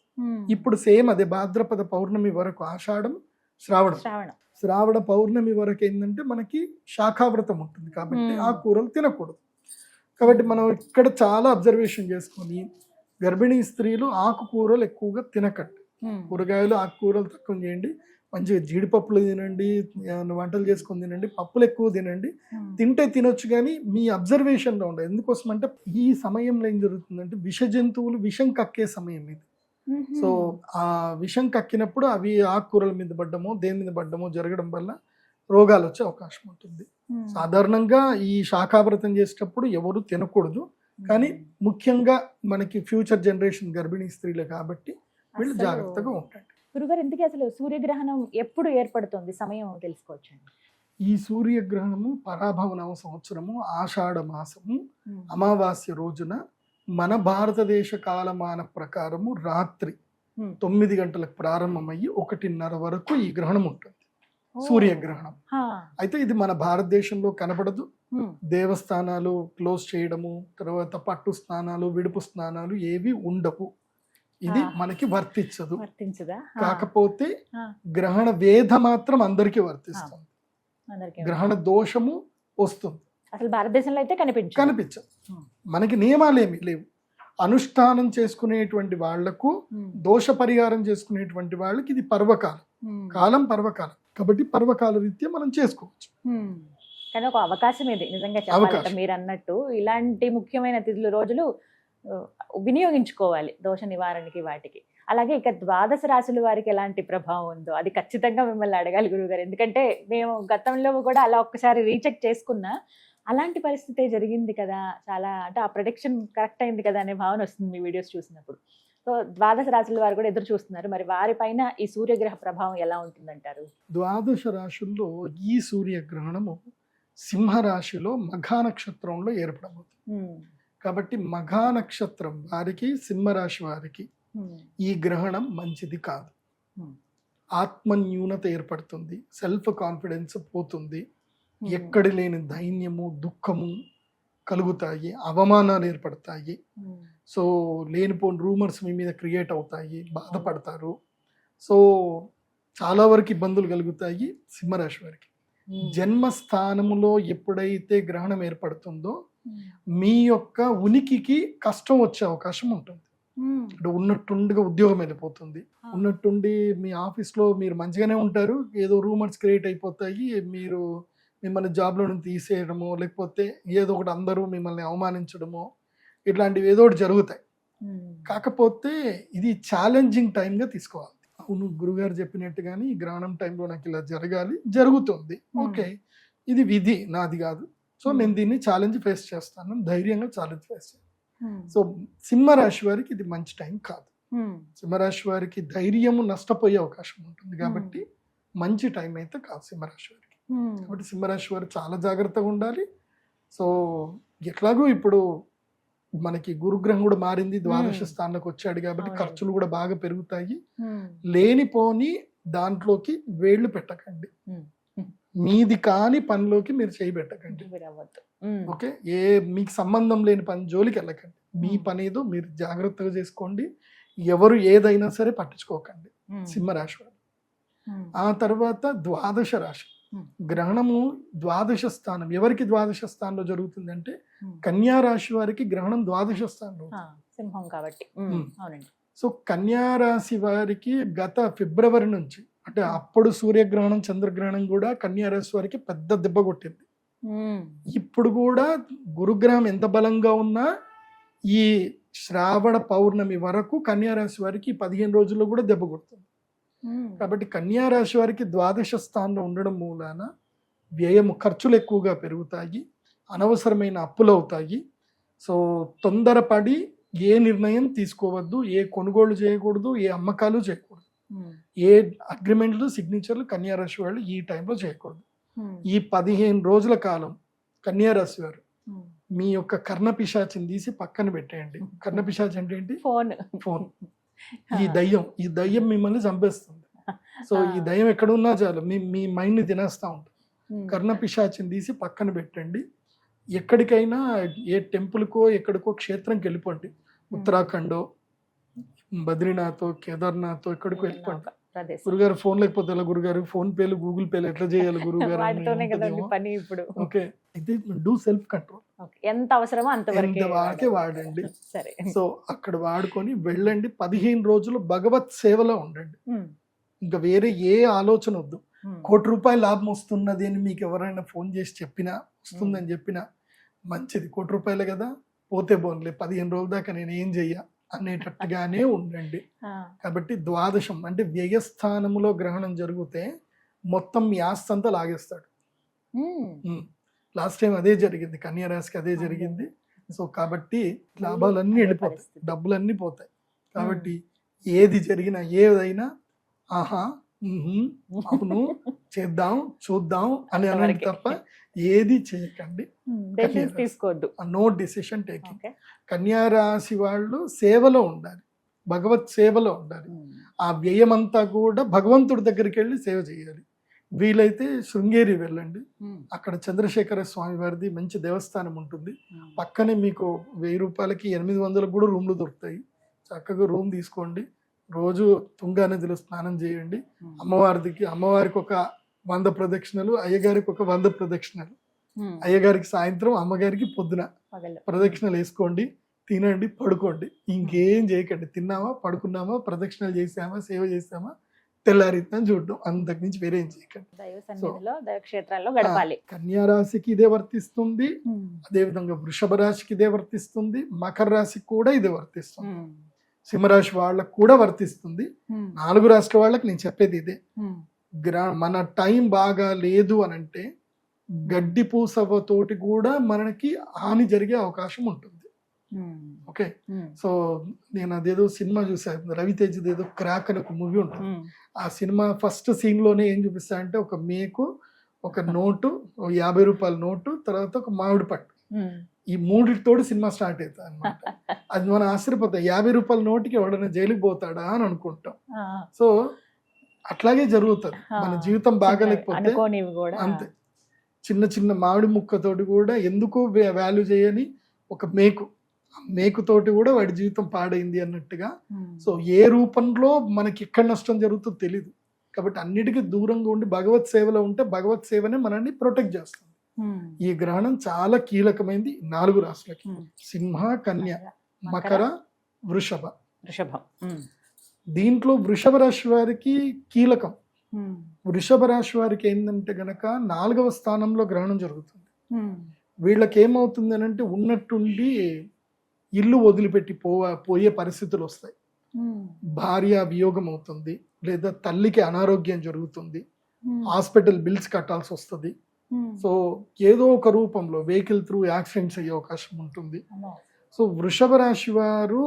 ఇప్పుడు సేమ్ అదే భాద్రపద పౌర్ణమి వరకు, ఆషాఢం శ్రావణ పౌర్ణమి వరకు ఏంటంటే మనకి శాఖావ్రతం ఉంటుంది కాబట్టి ఆ కూరలు తినకూడదు. కాబట్టి మనం ఇక్కడ చాలా అబ్జర్వేషన్ చేసుకొని గర్భిణీ స్త్రీలు ఆకుకూరలు ఎక్కువగా తినకండి. కూరగాయలు ఆకుకూరలు తక్కువ చేయండి. మంచిగా జీడిపప్పులు తినండి, వంటలు చేసుకొని తినండి, పప్పులు ఎక్కువ తినండి. తింటే తినొచ్చు, కానీ మీ అబ్జర్వేషన్లో ఉండదు. ఎందుకోసం అంటే ఈ సమయంలో ఏం జరుగుతుందంటే విష జంతువులు విషం కక్కే సమయం ఇది. సో ఆ విషం కక్కినప్పుడు అవి ఆకుకూరల మీద పడ్డమో దేని మీద పడ్డమో జరగడం వల్ల రోగాలు వచ్చే అవకాశం ఉంటుంది. సాధారణంగా ఈ శాఖావ్రతం చేసేటప్పుడు ఎవరు తినకూడదు, కానీ ముఖ్యంగా మనకి ఫ్యూచర్ జనరేషన్ గర్భిణీ స్త్రీలే కాబట్టి వీళ్ళు జాగ్రత్తగా ఉంటారు. గురుగారు, ఇంతకీ అసలు సూర్యగ్రహణం ఎప్పుడు ఏర్పడుతుంది, సమయం తెలుసుకోవచ్చండి? ఈ సూర్యగ్రహణము పరాభవనవ సంవత్సరము ఆషాఢ మాసము అమావాస్య రోజున మన భారతదేశ కాలమాన ప్రకారము రాత్రి 9 గంటలకు ప్రారంభమయ్యి 1:30 వరకు ఈ గ్రహణం ఉంటుంది, సూర్యగ్రహణం. అయితే ఇది మన భారతదేశంలో కనబడదు. దేవస్థానాలు క్లోజ్ చేయడము, తర్వాత పట్టు స్నానాలు, విడుపు స్నానాలు ఏవి ఉండవు. ఇది మనకి వర్తించదా. కాకపోతే గ్రహణ వేద మాత్రం అందరికీ వర్తిస్తుంది. గ్రహణ దోషము వస్తుంది, అసలు భారతదేశంలో అయితే కనిపించదు. మనకి నియమాలు ఏమి లేవు. అనుష్ఠానం చేసుకునేటువంటి వాళ్లకు, దోష పరిహారం చేసుకునేటువంటి వాళ్ళకి ఇది పర్వకాలం కాబట్టి పర్వకాల రీత్యా మనం చేసుకోవచ్చు. కానీ ఒక అవకాశం ఇది నిజంగా చెప్పాలంటే, మీరు అన్నట్టు ఇలాంటి ముఖ్యమైన తిథులు రోజులు వినియోగించుకోవాలి దోష నివారణకి వాటికి. అలాగే ఇక 12 రాశుల వారికి ఎలాంటి ప్రభావం ఉందో అది ఖచ్చితంగా మిమ్మల్ని అడగాలి గురువుగారు. ఎందుకంటే మేము గతంలో కూడా అలా ఒక్కసారి రీచెక్ చేసుకున్నా అలాంటి పరిస్థితే జరిగింది కదా, చాలా అంటే ఆ ప్రొడిక్షన్ కరెక్ట్ అయింది కదా అనే భావన వస్తుంది మీ వీడియోస్ చూసినప్పుడు. సో 12 రాశుల వారు కూడా ఎదురు చూస్తున్నారు, మరి వారిపైన ఈ సూర్యగ్రహ ప్రభావం ఎలా ఉంటుందంటారు? 12 రాశుల్లో ఈ సూర్యగ్రహణము సింహరాశిలో మఘా నక్షత్రంలో ఏర్పడబోతుంది. కాబట్టి మఘా నక్షత్రం వారికి, సింహరాశి వారికి ఈ గ్రహణం మంచిది కాదు. ఆత్మన్యూనత ఏర్పడుతుంది, సెల్ఫ్ కాన్ఫిడెన్స్ పోతుంది, ఎక్కడి లేని దైన్యము, దుఃఖము కలుగుతాయి, అవమానాలు ఏర్పడతాయి. సో లేనిపోని రూమర్స్ మీ మీద క్రియేట్ అవుతాయి, బాధపడతారు. సో చాలా వరకు ఇబ్బందులు కలుగుతాయి సింహరాశి వారికి. జన్మస్థానములో ఎప్పుడైతే గ్రహణం ఏర్పడుతుందో మీ యొక్క ఉనికికి కష్టం వచ్చే అవకాశం ఉంటుంది. అంటే ఉన్నట్టుండిగా ఉద్యోగం వెళ్ళిపోతుంది, ఉన్నట్టుండి మీ ఆఫీస్లో మీరు మంచిగానే ఉంటారు, ఏదో రూమర్స్ క్రియేట్ అయిపోతాయి, మీరు మిమ్మల్ని జాబ్లో నుంచి తీసేయడమో లేకపోతే ఏదో ఒకటి అందరూ మిమ్మల్ని అవమానించడమో ఇట్లాంటివి ఏదో ఒకటి జరుగుతాయి. కాకపోతే ఇది ఛాలెంజింగ్ టైంగా తీసుకోవాలి. అవును, గురుగారు చెప్పినట్టుగానే ఈ గ్రహణం టైంలో నాకు ఇలా జరగాలి, జరుగుతుంది, ఓకే, ఇది విధి, నాది కాదు. సో నేను దీన్ని ఛాలెంజ్ ఫేస్ చేస్తాను, ధైర్యంగా ఛాలెంజ్ ఫేస్ చేస్తాను. సో సింహరాశి వారికి ఇది మంచి టైం కాదు. సింహరాశి వారికి ధైర్యము నష్టపోయే అవకాశం ఉంటుంది, కాబట్టి మంచి టైం అయితే కాదు సింహరాశి వారికి. కాబట్టి సింహరాశి వారు చాలా జాగ్రత్తగా ఉండాలి. సో ఎట్లాగో ఇప్పుడు మనకి గురుగ్రహం కూడా మారింది, ద్వాదశ స్థానంలోకి వచ్చాడు, కాబట్టి ఖర్చులు కూడా బాగా పెరుగుతాయి. లేనిపోని దాంట్లోకి వేళ్లు పెట్టకండి, మీది కాని పనిలోకి మీరు చేయబెట్టకండి. ఓకే, మీకు సంబంధం లేని పని జోలికి వెళ్ళకండి. మీ పని ఏదో మీరు జాగ్రత్తగా చేసుకోండి, ఎవరు ఏదైనా సరే పట్టించుకోకండి సింహరాశి వారు. ఆ తర్వాత ద్వాదశ రాశి గ్రహణము ద్వాదశ స్థానం. ఎవరికి ద్వాదశ స్థానంలో జరుగుతుంది అంటే కన్యా రాశి వారికి గ్రహణం ద్వాదశ స్థానంలో, సింహం కాబట్టి. సో కన్యా రాశి వారికి గత ఫిబ్రవరి నుంచి, అంటే అప్పుడు సూర్యగ్రహణం చంద్రగ్రహణం కూడా కన్యా రాశి వారికి పెద్ద దెబ్బ కొట్టింది. ఇప్పుడు కూడా గురుగ్రహం ఎంత బలంగా ఉన్నా ఈ శ్రావణ పౌర్ణమి వరకు కన్యా రాశి వారికి 15 రోజుల్లో కూడా దెబ్బ కొడుతుంది. కాబట్టి కన్యా రాశి వారికి ద్వాదశ స్థానంలో ఉండడం మూలాన వ్యయము, ఖర్చులు ఎక్కువగా పెరుగుతాయి, అనవసరమైన అప్పులు అవుతాయి. సో తొందరపడి ఏ నిర్ణయం తీసుకోవద్దు, ఏ కొనుగోలు చేయకూడదు, ఏ అమ్మకాలు చేయకూడదు, ఏ అగ్రిమెంట్లు, సిగ్నేచర్లు కన్యా రాశి వాళ్ళు ఈ టైంలో చేయకూడదు. ఈ 15 రోజుల కాలం కన్యా రాశి వారు మీ యొక్క కర్ణ పిశాచిని తీసి పక్కన పెట్టేయండి. కర్ణ పిశాచి అంటే ఏంటి? ఫోన్. ఈ దయ్యం మిమ్మల్ని చంపేస్తుంది. సో ఈ దయ్యం ఎక్కడ ఉన్నా చాలు మీ మైండ్ ని తినేస్తా ఉంటుంది. కర్ణ పిశాచిని తీసి పక్కన పెట్టండి. ఎక్కడికైనా ఏ టెంపుల్కో ఎక్కడికో క్షేత్రంకి వెళ్ళిపోండి, ఉత్తరాఖండో, బద్రీనాథ్, కేదార్నాథ్, ఎక్కడికో వెళ్ళిపోండి. గురుగారు ఫోన్ లేకపోతే ఎలా గురుగారు, ఫోన్ పేలు, గూగుల్ పేలు ఎట్లా చేయాలి గురుగారు? ఓకే, ఇది డూ సెల్ఫ్ కంట్రోల్. ఎంత అవసరమో అంతవరకే వాడండి. సో అక్కడ వాడుకొని వెళ్ళండి. 15 రోజులు భగవత్ సేవలో ఉండండి. ఇంకా వేరే ఏ ఆలోచన వద్దు. ₹1 లాభం వస్తున్నది అని మీకు ఎవరైనా ఫోన్ చేసి చెప్పినా, వస్తుందని చెప్పినా మంచిది, ₹1 కదా, పోతే పోన్లే, 15 రోజుల దాకా నేను ఏం చెయ్య అనేటట్టుగానే ఉండండి. కాబట్టి ద్వాదశం అంటే వ్యయస్థానములో గ్రహణం జరిగితే మొత్తం మీ ఆస్తి అంతా లాగేస్తాడు. లాస్ట్ టైం అదే జరిగింది, కన్యా రాశికి అదే జరిగింది. సో కాబట్టి లాభాలన్నీ వెళ్ళిపోతాయి, డబ్బులన్నీ పోతాయి. కాబట్టి ఏది జరిగినా, ఏదైనా ఆహా, అవును, చేద్దాం, చూద్దాం అని అనండి తప్ప ఏది చేయకండి. తీసుకోవద్దు, నో డిసిషన్ టేకింగ్. కన్యా రాశి వాళ్ళు సేవలో ఉండాలి, భగవత్ సేవలో ఉండాలి. ఆ వ్యయమంతా కూడా భగవంతుడి దగ్గరికి వెళ్ళి సేవ చేయాలి. వీలైతే శృంగేరి వెళ్ళండి, అక్కడ చంద్రశేఖర స్వామి వారిది మంచి దేవస్థానం ఉంటుంది. పక్కనే మీకు ₹1000కి 800 కూడా రూమ్లు దొరుకుతాయి. చక్కగా రూమ్ తీసుకోండి, రోజు తుంగా నదిలో స్నానం చేయండి. అమ్మవారికి ఒక 100 ప్రదక్షిణలు, అయ్యగారికి ఒక 100 ప్రదక్షిణలు. అయ్యగారికి సాయంత్రం, అమ్మగారికి పొద్దున ప్రదక్షిణలు వేసుకోండి, తినండి, పడుకోండి. ఇంకేం చేయకండి. తిన్నామా, పడుకున్నామా, ప్రదక్షిణలు చేసామా, సేవ చేసామా, తెల్లారిద్దాం చూడడం, అంతకు మించి వేరే ఏం చేయకండి. కన్యా రాశికి ఇదే వర్తిస్తుంది, అదేవిధంగా వృషభ రాశికి ఇదే వర్తిస్తుంది, మకర రాశికి కూడా ఇదే వర్తిస్తుంది, సింహరాశి వాళ్ళకు కూడా వర్తిస్తుంది. 4 రాశుల వాళ్ళకి నేను చెప్పేది ఇదే. మన టైం బాగా లేదు అని అంటే గడ్డి పూసవతోటి కూడా మనకి హాని జరిగే అవకాశం ఉంటుంది. ఓకే, సో నేను అదేదో సినిమా చూసాను, రవితేజది ఏదో క్రాక్ అని ఒక మూవీ ఉంటుంది. ఆ సినిమా ఫస్ట్ సీన్ లోనే ఏం చూపిస్తా అంటే ఒక మేకు ఒక నోటు, ఒక 50 రూపాయల నోటు, తర్వాత ఒక మామిడి పట్టు, ఈ మూడితోటి సినిమా స్టార్ట్ అవుతుంది అనమాట. అది మనం ఆశ్చర్యపోతాం, 50 రూపాయల నోటికి ఎవడైనా జైలుకి పోతాడా అని అనుకుంటాం. సో అట్లాగే జరుగుతుంది మన జీవితం బాగాలేకపోతే అనుకోనివి కూడా అంతే. చిన్న చిన్న మామిడి ముక్కతోటి కూడా ఎందుకు వాల్యూ చేయని ఒక మేకుతోటి కూడా వాడి జీవితం పాడైంది అన్నట్టుగా. సో ఏ రూపంలో మనకి ఎక్కడ నష్టం జరుగుతుందో తెలియదు. కాబట్టి అన్నిటికీ దూరంగా ఉండి భగవత్ సేవలో ఉంటే భగవత్ సేవనే మనల్ని ప్రొటెక్ట్ చేస్తుంది. ఈ గ్రహణం చాలా కీలకమైంది 4 రాశులకి: సింహ, కన్య, మకర, వృషభం. దీంట్లో వృషభ రాశి వారికి కీలకం. వృషభ రాశి వారికి ఏంటంటే గనక 4వ స్థానంలో గ్రహణం జరుగుతుంది. వీళ్ళకి ఏమవుతుంది అని అంటే ఉన్నట్టుండి ఇల్లు వదిలిపెట్టి పోయే పరిస్థితులు వస్తాయి. భార్య వియోగం అవుతుంది, లేదా తల్లికి అనారోగ్యం జరుగుతుంది, హాస్పిటల్ బిల్స్ కట్టాల్సి వస్తుంది. సో ఏదో ఒక రూపంలో వెహికల్ త్రూ యాక్సిడెంట్స్ అయ్యే అవకాశం ఉంటుంది. సో వృషభ రాశి వారు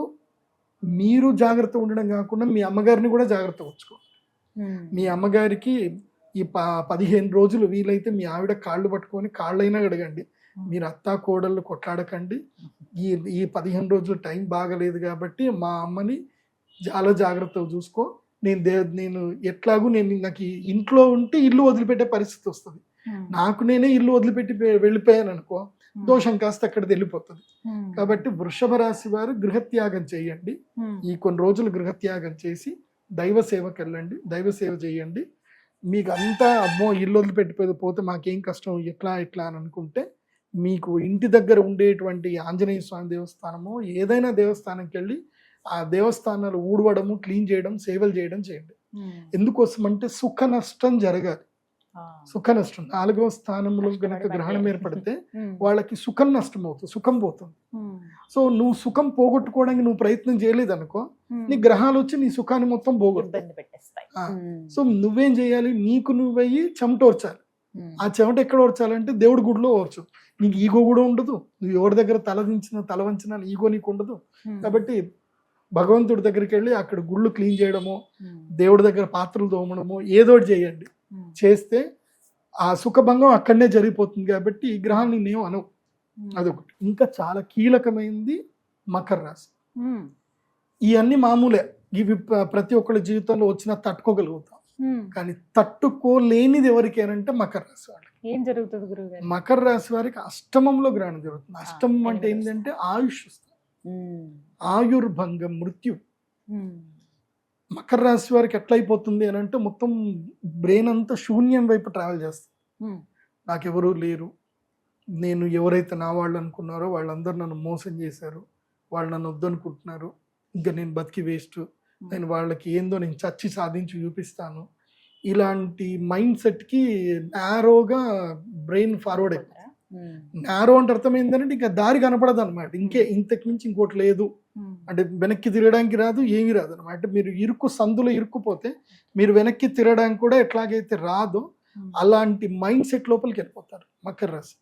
మీరు జాగ్రత్త ఉండడం కాకుండా మీ అమ్మగారిని కూడా జాగ్రత్త ఉంచుకోండి. మీ అమ్మగారికి ఈ 15 రోజులు వీలైతే మీ ఆవిడ కాళ్ళు పట్టుకొని కాళ్ళైనా అడగండి. మీరు అత్తా కోడళ్ళు కొట్లాడకండి. ఈ 15 రోజులు టైం బాగలేదు కాబట్టి మా అమ్మని చాలా జాగ్రత్తగా చూసుకో. నేను ఎట్లాగూ నాకు ఇంట్లో ఉంటే ఇల్లు వదిలిపెట్టే పరిస్థితి వస్తుంది. నాకు నేనే ఇల్లు వదిలిపెట్టి వెళ్ళిపోయాను అనుకో, దోషం కాస్త అక్కడికి వెళ్ళిపోతుంది. కాబట్టి వృషభ రాశి వారు గృహత్యాగం చేయండి. ఈ కొన్ని రోజులు గృహత్యాగం చేసి దైవ సేవకి వెళ్ళండి, దైవ సేవ చేయండి. మీకు అంతా అమ్మో ఇల్లు వదిలిపెట్టిపోతే మాకేం కష్టం, ఎట్లా అని అనుకుంటే మీకు ఇంటి దగ్గర ఉండేటువంటి ఆంజనేయ స్వామి దేవస్థానము ఏదైనా దేవస్థానంకి వెళ్ళి ఆ దేవస్థానాలు ఊడవడము, క్లీన్ చేయడం, సేవలు చేయడం చేయండి. ఎందుకోసం అంటే సుఖ నష్టం జరగాలి. సుఖ నష్టం 4వ స్థానంలో కనుక గ్రహణం ఏర్పడితే వాళ్ళకి సుఖం నష్టం అవుతుంది, సుఖం పోతుంది. సో నువ్వు సుఖం పోగొట్టుకోవడానికి నువ్వు ప్రయత్నం చేయలేదు అనుకో, నీ గ్రహాలు వచ్చి నీ సుఖాన్ని మొత్తం పోగొట్టాయి. సో నువ్వేం చేయాలి, నీకు నువ్వయ్యి చెమటోర్చాలి. ఆ చెమట ఎక్కడ ఓర్చాలంటే దేవుడి గుడిలో ఓర్చు. నీకు ఈగో కూడా ఉండదు, నువ్వు ఎవరి దగ్గర తల వంచిన ఈగో నీకు ఉండదు. కాబట్టి భగవంతుడి దగ్గరికి వెళ్ళి అక్కడ గుళ్ళు క్లీన్ చేయడము, దేవుడి దగ్గర పాత్రలు తోమడము, ఏదోటి చేయండి. చేస్తే ఆ సుఖభంగం అక్కడనే జరిగిపోతుంది. కాబట్టి ఈ గ్రహాన్ని నేను అనవు. అదొకటి. ఇంకా చాలా కీలకమైంది మకర రాశి. ఇవన్నీ మామూలే, ఇవి ప్రతి ఒక్కరి జీవితంలో వచ్చినా తట్టుకోగలుగుతాం. కానీ తట్టుకోలేనిది ఎవరికేనంటే మకర రాశి వాళ్ళకి. ఏం జరుగుతుంది గురువుగారు? మకర రాశి వారికి అష్టమంలో గ్రహణం జరుగుతుంది. అష్టమం అంటే ఏంటంటే ఆయుష్, ఆయుర్భంగం, మృత్యు. మకర రాశి వారికి ఎట్లయిపోతుంది అని అంటే మొత్తం బ్రెయిన్ అంతా శూన్యం వైపు ట్రావెల్ చేస్తుంది. నాకెవరూ లేరు, నేను ఎవరైతే నా వాళ్ళు అనుకున్నారో వాళ్ళందరూ నన్ను మోసం చేశారు, వాళ్ళు నన్ను వద్దనుకుంటున్నారు, ఇంకా నేను బతికి వేస్ట్, నేను వాళ్ళకి ఏందో నేను చచ్చి సాధించి చూపిస్తాను. ఇలాంటి మైండ్ సెట్కి నారోగా బ్రెయిన్ ఫార్వర్డ్ అయిపోతుంది. నారో అంటే అర్థం ఏంటంటే ఇంకా దారి కనపడదు అనమాట. ఇంతకు మించి ఇంకోటి లేదు అంటే వెనక్కి తిరగడానికి రాదు, ఏమీ రాదు అనమాట. అంటే మీరు సందులో ఇరుక్కుపోతే మీరు వెనక్కి తిరగడానికి కూడా ఎట్లాగైతే రాదో అలాంటి మైండ్ సెట్ లోపలికి వెళ్ళిపోతారు మకర రాశి.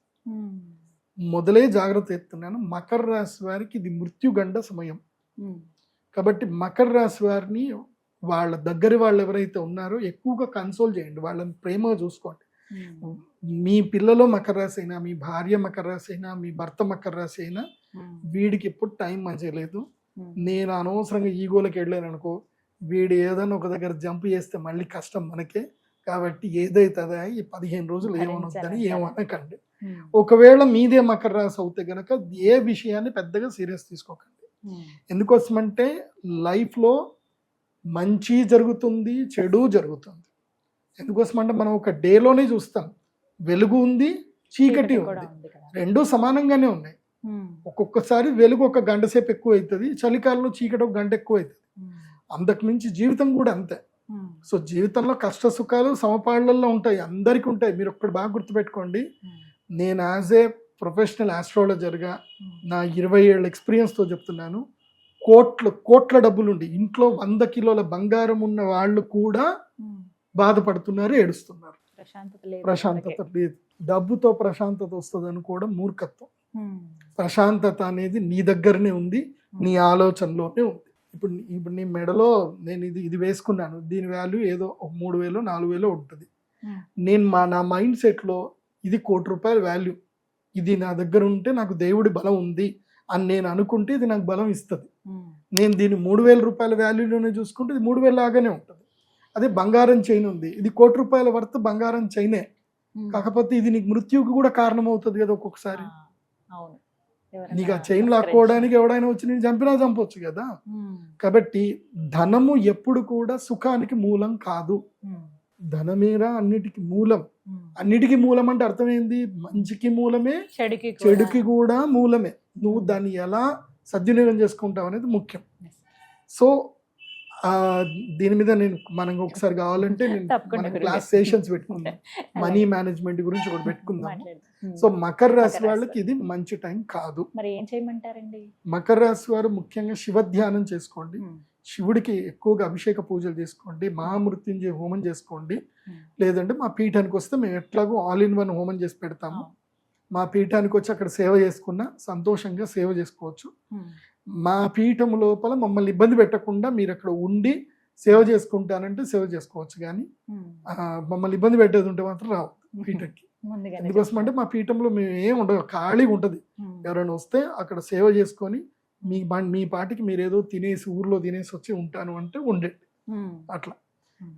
మొదలే జాగ్రత్త ఎత్తున్నాను, మకర రాశి వారికి ఇది మృత్యుగండ సమయం. కాబట్టి మకర రాశి వారిని వాళ్ళ దగ్గర వాళ్ళు ఎవరైతే ఉన్నారో ఎక్కువగా కన్సోల్ చేయండి, వాళ్ళని ప్రేమగా చూసుకోండి. మీ పిల్లలు మకర రాశి అయినా, మీ భార్య మకర రాశి అయినా, మీ భర్త మకర రాశి అయినా, వీడికి ఎప్పుడు టైం మంచిగా లేదు, నేను అనవసరంగా ఈగోలకి వెళ్ళాను అనుకో, వీడు ఏదైనా ఒక దగ్గర జంప్ చేస్తే మళ్ళీ కష్టం మనకే. కాబట్టి ఏదైతుందా ఈ 15 రోజులు ఏమనొద్దని ఏమనకండి. ఒకవేళ మీదే మకర రాశి అవుతే గనక ఏ విషయాన్ని పెద్దగా సీరియస్ తీసుకోకండి. ఎందుకోసమంటే లైఫ్లో మంచి జరుగుతుంది, చెడు జరుగుతుంది. ఎందుకోసమంటే మనం ఒక డేలోనే చూస్తాం, వెలుగు ఉంది, చీకటి ఉంది, రెండూ సమానంగానే ఉన్నాయి. ఒక్కొక్కసారి వెలుగు 1 గంట సేపు ఎక్కువ అవుతుంది, చలికాలంలో చీకటి 1 గంట ఎక్కువ అవుతుంది. అంతకుమించి జీవితం కూడా అంతే. సో జీవితంలో కష్ట సుఖాలు సమపాళ్లలో ఉంటాయి, అందరికీ ఉంటాయి. మీరు ఒక్కటి బాగా గుర్తుపెట్టుకోండి, నేను యాజ్ ఏ ప్రొఫెషనల్ ఆస్ట్రాలజర్గా నా 20 ఏళ్ళ ఎక్స్పీరియన్స్తో చెప్తున్నాను, కోట్ల డబ్బులుండి ఇంట్లో 100 కిలోల బంగారం ఉన్న వాళ్ళు కూడా బాధపడుతున్నారు, ఏడుస్తున్నారు. ప్రశాంతత లేదు. డబ్బుతో ప్రశాంతత వస్తుంది అనుకోవడం మూర్ఖత్వం. ప్రశాంతత అనేది నీ దగ్గరనే ఉంది, నీ ఆలోచనలోనే ఉంది. ఇప్పుడు నీ మెడలో నేను ఇది వేసుకున్నాను, దీని వాల్యూ ఏదో 3,000 4,000 ఉంటుంది. నేను నా మైండ్ సెట్లో ఇది ₹1,00,00,000 వాల్యూ, ఇది నా దగ్గర ఉంటే నాకు దేవుడి బలం ఉంది అని నేను అనుకుంటే ఇది నాకు బలం ఇస్తుంది. నేను దీన్ని ₹3,000 వాల్యూలోనే చూసుకుంటే ఇది 3,000 లాగానే ఉంటుంది. అదే బంగారం చైన్ ఉంది, ఇది ₹1,00,00,000 వర్త్ బంగారం చైనే, కాకపోతే ఇది నీకు మృత్యువుకి కూడా కారణం అవుతుంది కదా ఒక్కొక్కసారి. నీకు ఆ చైన్ లాక్కోవడానికి ఎవడైనా వచ్చి నేను చంపినా చంపొచ్చు కదా. కాబట్టి ధనము ఎప్పుడు కూడా సుఖానికి మూలం కాదు, ధనమేరా అన్నిటికీ మూలం. అన్నిటికీ మూలం అంటే అర్థమైంది, మంచికి మూలమే చెడుకి కూడా మూలమే. నువ్వు దాన్ని ఎలా సద్వినియోగం చేసుకుంటావు అనేది ముఖ్యం. సో దీని మీద మనం ఒకసారి కావాలంటే మనం క్లాస్ సెషన్స్ పెట్టుకుందాం, మనీ మేనేజ్మెంట్ గురించి ఒకటి పెట్టుకుందాం. సో మకర రాశి వాళ్ళకి ఇది మంచి టైం కాదు. మరి ఏం చేయమంటారండి? మకర రాశి వారు ముఖ్యంగా శివ ధ్యానం చేసుకోండి, శివుడికి ఎక్కువగా అభిషేక పూజలు చేసుకోండి, మహామృత్యుంజయ హోమం చేసుకోండి. లేదంటే మా పీఠానికి వస్తే మేము ఎట్లాగో ఆల్ ఇన్ వన్ హోమం చేసి పెడతాము. మా పీఠానికి వచ్చి అక్కడ సేవ చేసుకున్నా సంతోషంగా సేవ చేసుకోవచ్చు. మా పీఠం లోపల మమ్మల్ని ఇబ్బంది పెట్టకుండా మీరు అక్కడ ఉండి సేవ చేసుకుంటానంటే సేవ చేసుకోవచ్చు, కానీ మమ్మల్ని ఇబ్బంది పెట్టేది ఉంటే మాత్రం రావు పీఠంకి. ఎందుకోసం అంటే మా పీఠంలో మేము ఏం ఉండదు, ఖాళీగా ఉంటుంది. ఎవరైనా వస్తే అక్కడ సేవ చేసుకొని మీ పాటికి మీరు ఏదో తినేసి ఊర్లో తినేసి వచ్చి ఉంటాను అంటే ఉండండి అట్లా.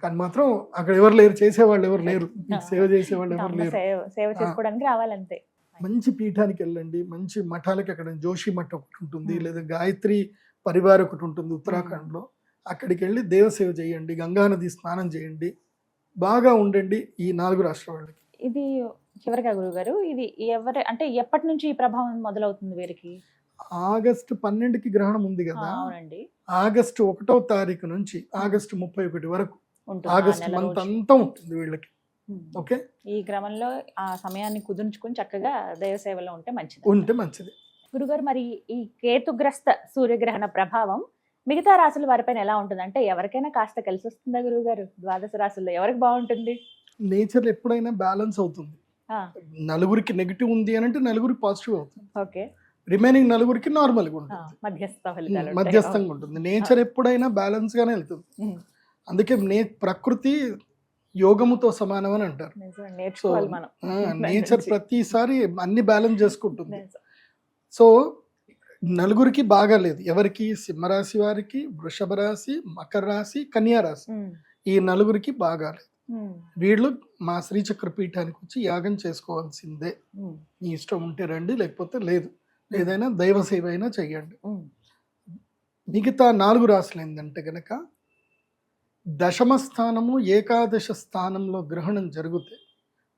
కానీ మాత్రం అక్కడ ఎవరు లేరు, చేసేవాళ్ళు ఎవరు లేరు, సేవ చేసేవాళ్ళు ఎవరు లేరు, సేవ చేసుకోవడానికి రావాలంతే. మంచి పీఠానికి వెళ్ళండి, మంచి మఠాలకి. అక్కడ జోషి మఠం ఒకటి ఉంటుంది, లేదా గాయత్రి పరివార్ ఒకటి ఉంటుంది ఉత్తరాఖండ్లో. అక్కడికి వెళ్ళి దేవసేవ చేయండి, గంగానది స్నానం చేయండి, బాగా ఉండండి ఈ 4 రాష్ట్రాల వాళ్ళకి. ఇది చివరిగా గురుగారు, ఇది అంటే ఎప్పటి నుంచి ఈ ప్రభావం మొదలవుతుంది వీరికి? ఆగస్టు 12కి గ్రహణం ఉంది కదా, ఆగస్టు 1వ తారీఖు నుంచి ఆగస్టు 31 వరకు, ఆగస్టు మంత్ అంతా ఉంటుంది వీళ్ళకి. ఓకే, ఈ క్రమంలో ఆ సమయాన్ని కుదుర్చుకుని చక్కగా దైవ సేవలో ఉంటే మంచిది. గురుగారు, మరి ఈ కేతుగ్రస్త సూర్యగ్రహణ ప్రభావం మిగతా రాశుల వారిపైన ఎలా ఉంటుంది? అంటే ఎవరికైనా కాస్త కలిసి వస్తుందా గురుగారు? ద్వాదశ రాశుల్లో ఎవరికి బాగుంటుంది? నేచర్ ఎప్పుడైనా బ్యాలెన్స్ అవుతుంది. నలుగురికి నెగిటివ్ ఉంది అని అంటే నలుగురికి పాజిటివ్ అవుతుంది. ఓకే, రిమైనింగ్ నలుగురికి నార్మల్గా ఉంటుంది, మధ్యస్థంగా ఉంటుంది. నేచర్ ఎప్పుడైనా బ్యాలెన్స్ గానే వెళ్తుంది. అందుకే ప్రకృతి యోగముతో సమానం అని అంటారు. సో నేచర్ ప్రతిసారి అన్ని బ్యాలెన్స్ చేసుకుంటుంది. సో నలుగురికి బాగాలేదు, ఎవరికి? సింహరాశి వారికి, వృషభ రాశి, మకర రాశి, కన్యా రాశి, ఈ నలుగురికి బాగాలేదు. వీళ్ళు మా శ్రీచక్ర పీఠానికి వచ్చి యాగం చేసుకోవాల్సిందే. మీ ఇష్టం ఉంటే రండి, లేకపోతే లేదు. ఏదైనా దైవ సేవ అయినా చెయ్యండి. మిగతా 4 రాశులు ఏంటంటే గనక దశమ స్థానము, ఏకాదశ స్థానంలో గ్రహణం జరిగితే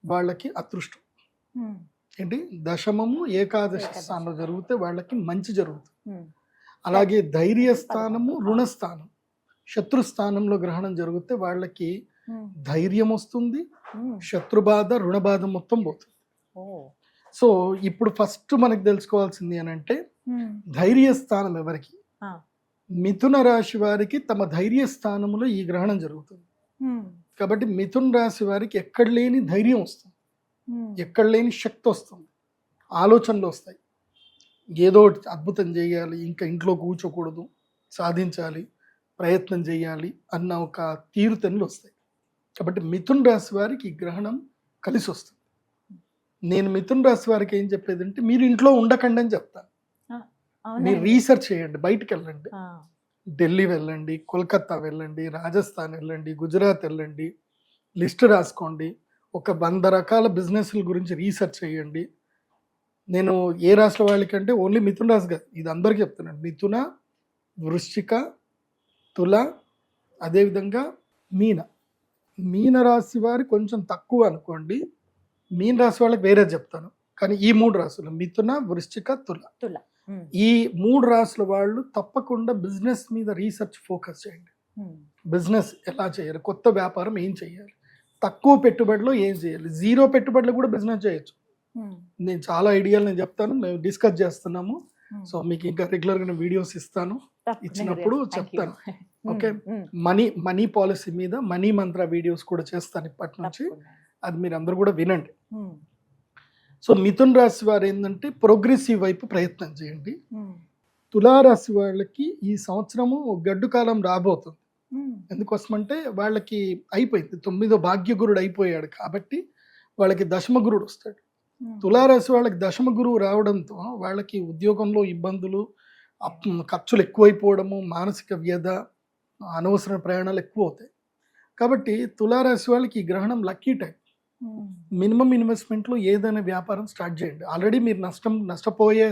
వాళ్ళకి అదృష్టం. ఏంటి? దశమము, ఏకాదశ స్థానంలో జరిగితే వాళ్ళకి మంచి జరుగుతుంది. అలాగే ధైర్య స్థానము, రుణస్థానం, శత్రుస్థానంలో గ్రహణం జరిగితే వాళ్ళకి ధైర్యం వస్తుంది, శత్రుబాధ, రుణబాధ మొత్తం పోతుంది. సో ఇప్పుడు ఫస్ట్ మనకు తెలుసుకోవాల్సింది అని అంటే ధైర్య స్థానం ఎవరికి? మిథున రాశి వారికి తమ ధైర్య స్థానంలో ఈ గ్రహణం జరుగుతుంది. కాబట్టి మిథున రాశి వారికి ఎక్కడ లేని ధైర్యం వస్తుంది, ఎక్కడ లేని శక్తి వస్తుంది, ఆలోచనలు వస్తాయి. ఏదో అద్భుతం చేయాలి, ఇంకా ఇంట్లో కూర్చోకూడదు, సాధించాలి, ప్రయత్నం చేయాలి అన్న ఒక తీరుతెన్నులు వస్తాయి. కాబట్టి మిథున రాశి వారికి ఈ గ్రహణం కలిసి వస్తుంది. నేను మిథున రాశి వారికి ఏం చెప్పేదంటే మీరు ఇంట్లో ఉండకండి అని చెప్తాను. మీరు రీసెర్చ్ చేయండి, బయటకు వెళ్ళండి, ఢిల్లీ వెళ్ళండి, కోల్కతా వెళ్ళండి, రాజస్థాన్ వెళ్ళండి, గుజరాత్ వెళ్ళండి, లిస్ట్ రాసుకోండి, ఒక 100 రకాల బిజినెస్ల గురించి రీసెర్చ్ చేయండి. నేను ఏ రాశుల వాళ్ళకంటే ఓన్లీ మిథున రాశి కాదు, ఇది అందరికీ చెప్తున్నాను. మిథున, వృశ్చిక, తుల, అదేవిధంగా మీన రాశి వారి కొంచెం తక్కువ అనుకోండి. మీన రాశి వాళ్ళకి వేరే చెప్తాను, కానీ ఈ 3 రాశులు మిథున, వృశ్చిక, తుల, ఈ 3 రాశుల వాళ్ళు తప్పకుండా బిజినెస్ మీద రీసెర్చ్ ఫోకస్ చేయండి. బిజినెస్ ఎలా చేయాలి, కొత్త వ్యాపారం ఏం చేయాలి, తక్కువ పెట్టుబడిలో ఏం చేయాలి, 0 పెట్టుబడిలో కూడా బిజినెస్ చేయొచ్చు. నేను చాలా ఐడియాలు నేను చెప్తాను, మేము డిస్కస్ చేస్తున్నాము. సో మీకు ఇంకా రెగ్యులర్గా వీడియోస్ ఇస్తాను, ఇచ్చినప్పుడు చెప్తాను. ఓకే, మనీ పాలసీ మీద మనీ మంత్ర వీడియోస్ కూడా చేస్తాను ఇప్పటి నుంచి, అది మీరు అందరూ కూడా వినండి. సో మిథున రాశి వారు ఏంటంటే ప్రోగ్రెసివ్ వైపు ప్రయత్నం చేయండి. తులారాశి వాళ్ళకి ఈ సంవత్సరము గడ్డు కాలం రాబోతుంది. ఎందుకోసమంటే వాళ్ళకి అయిపోయింది, 9వ భాగ్యగురుడు అయిపోయాడు కాబట్టి వాళ్ళకి దశమ గురుడు వస్తాడు. తులారాశి వాళ్ళకి దశమ గురువు రావడంతో వాళ్ళకి ఉద్యోగంలో ఇబ్బందులు, ఖర్చులు ఎక్కువైపోవడము, మానసిక వ్యధ, అనవసర ప్రయాణాలు ఎక్కువ అవుతాయి. కాబట్టి తులారాశి వాళ్ళకి ఈ గ్రహణం లక్కీ టైం. మినిమం ఇన్వెస్ట్మెంట్లో ఏదైనా వ్యాపారం స్టార్ట్ చేయండి. ఆల్రెడీ మీరు నష్టపోయే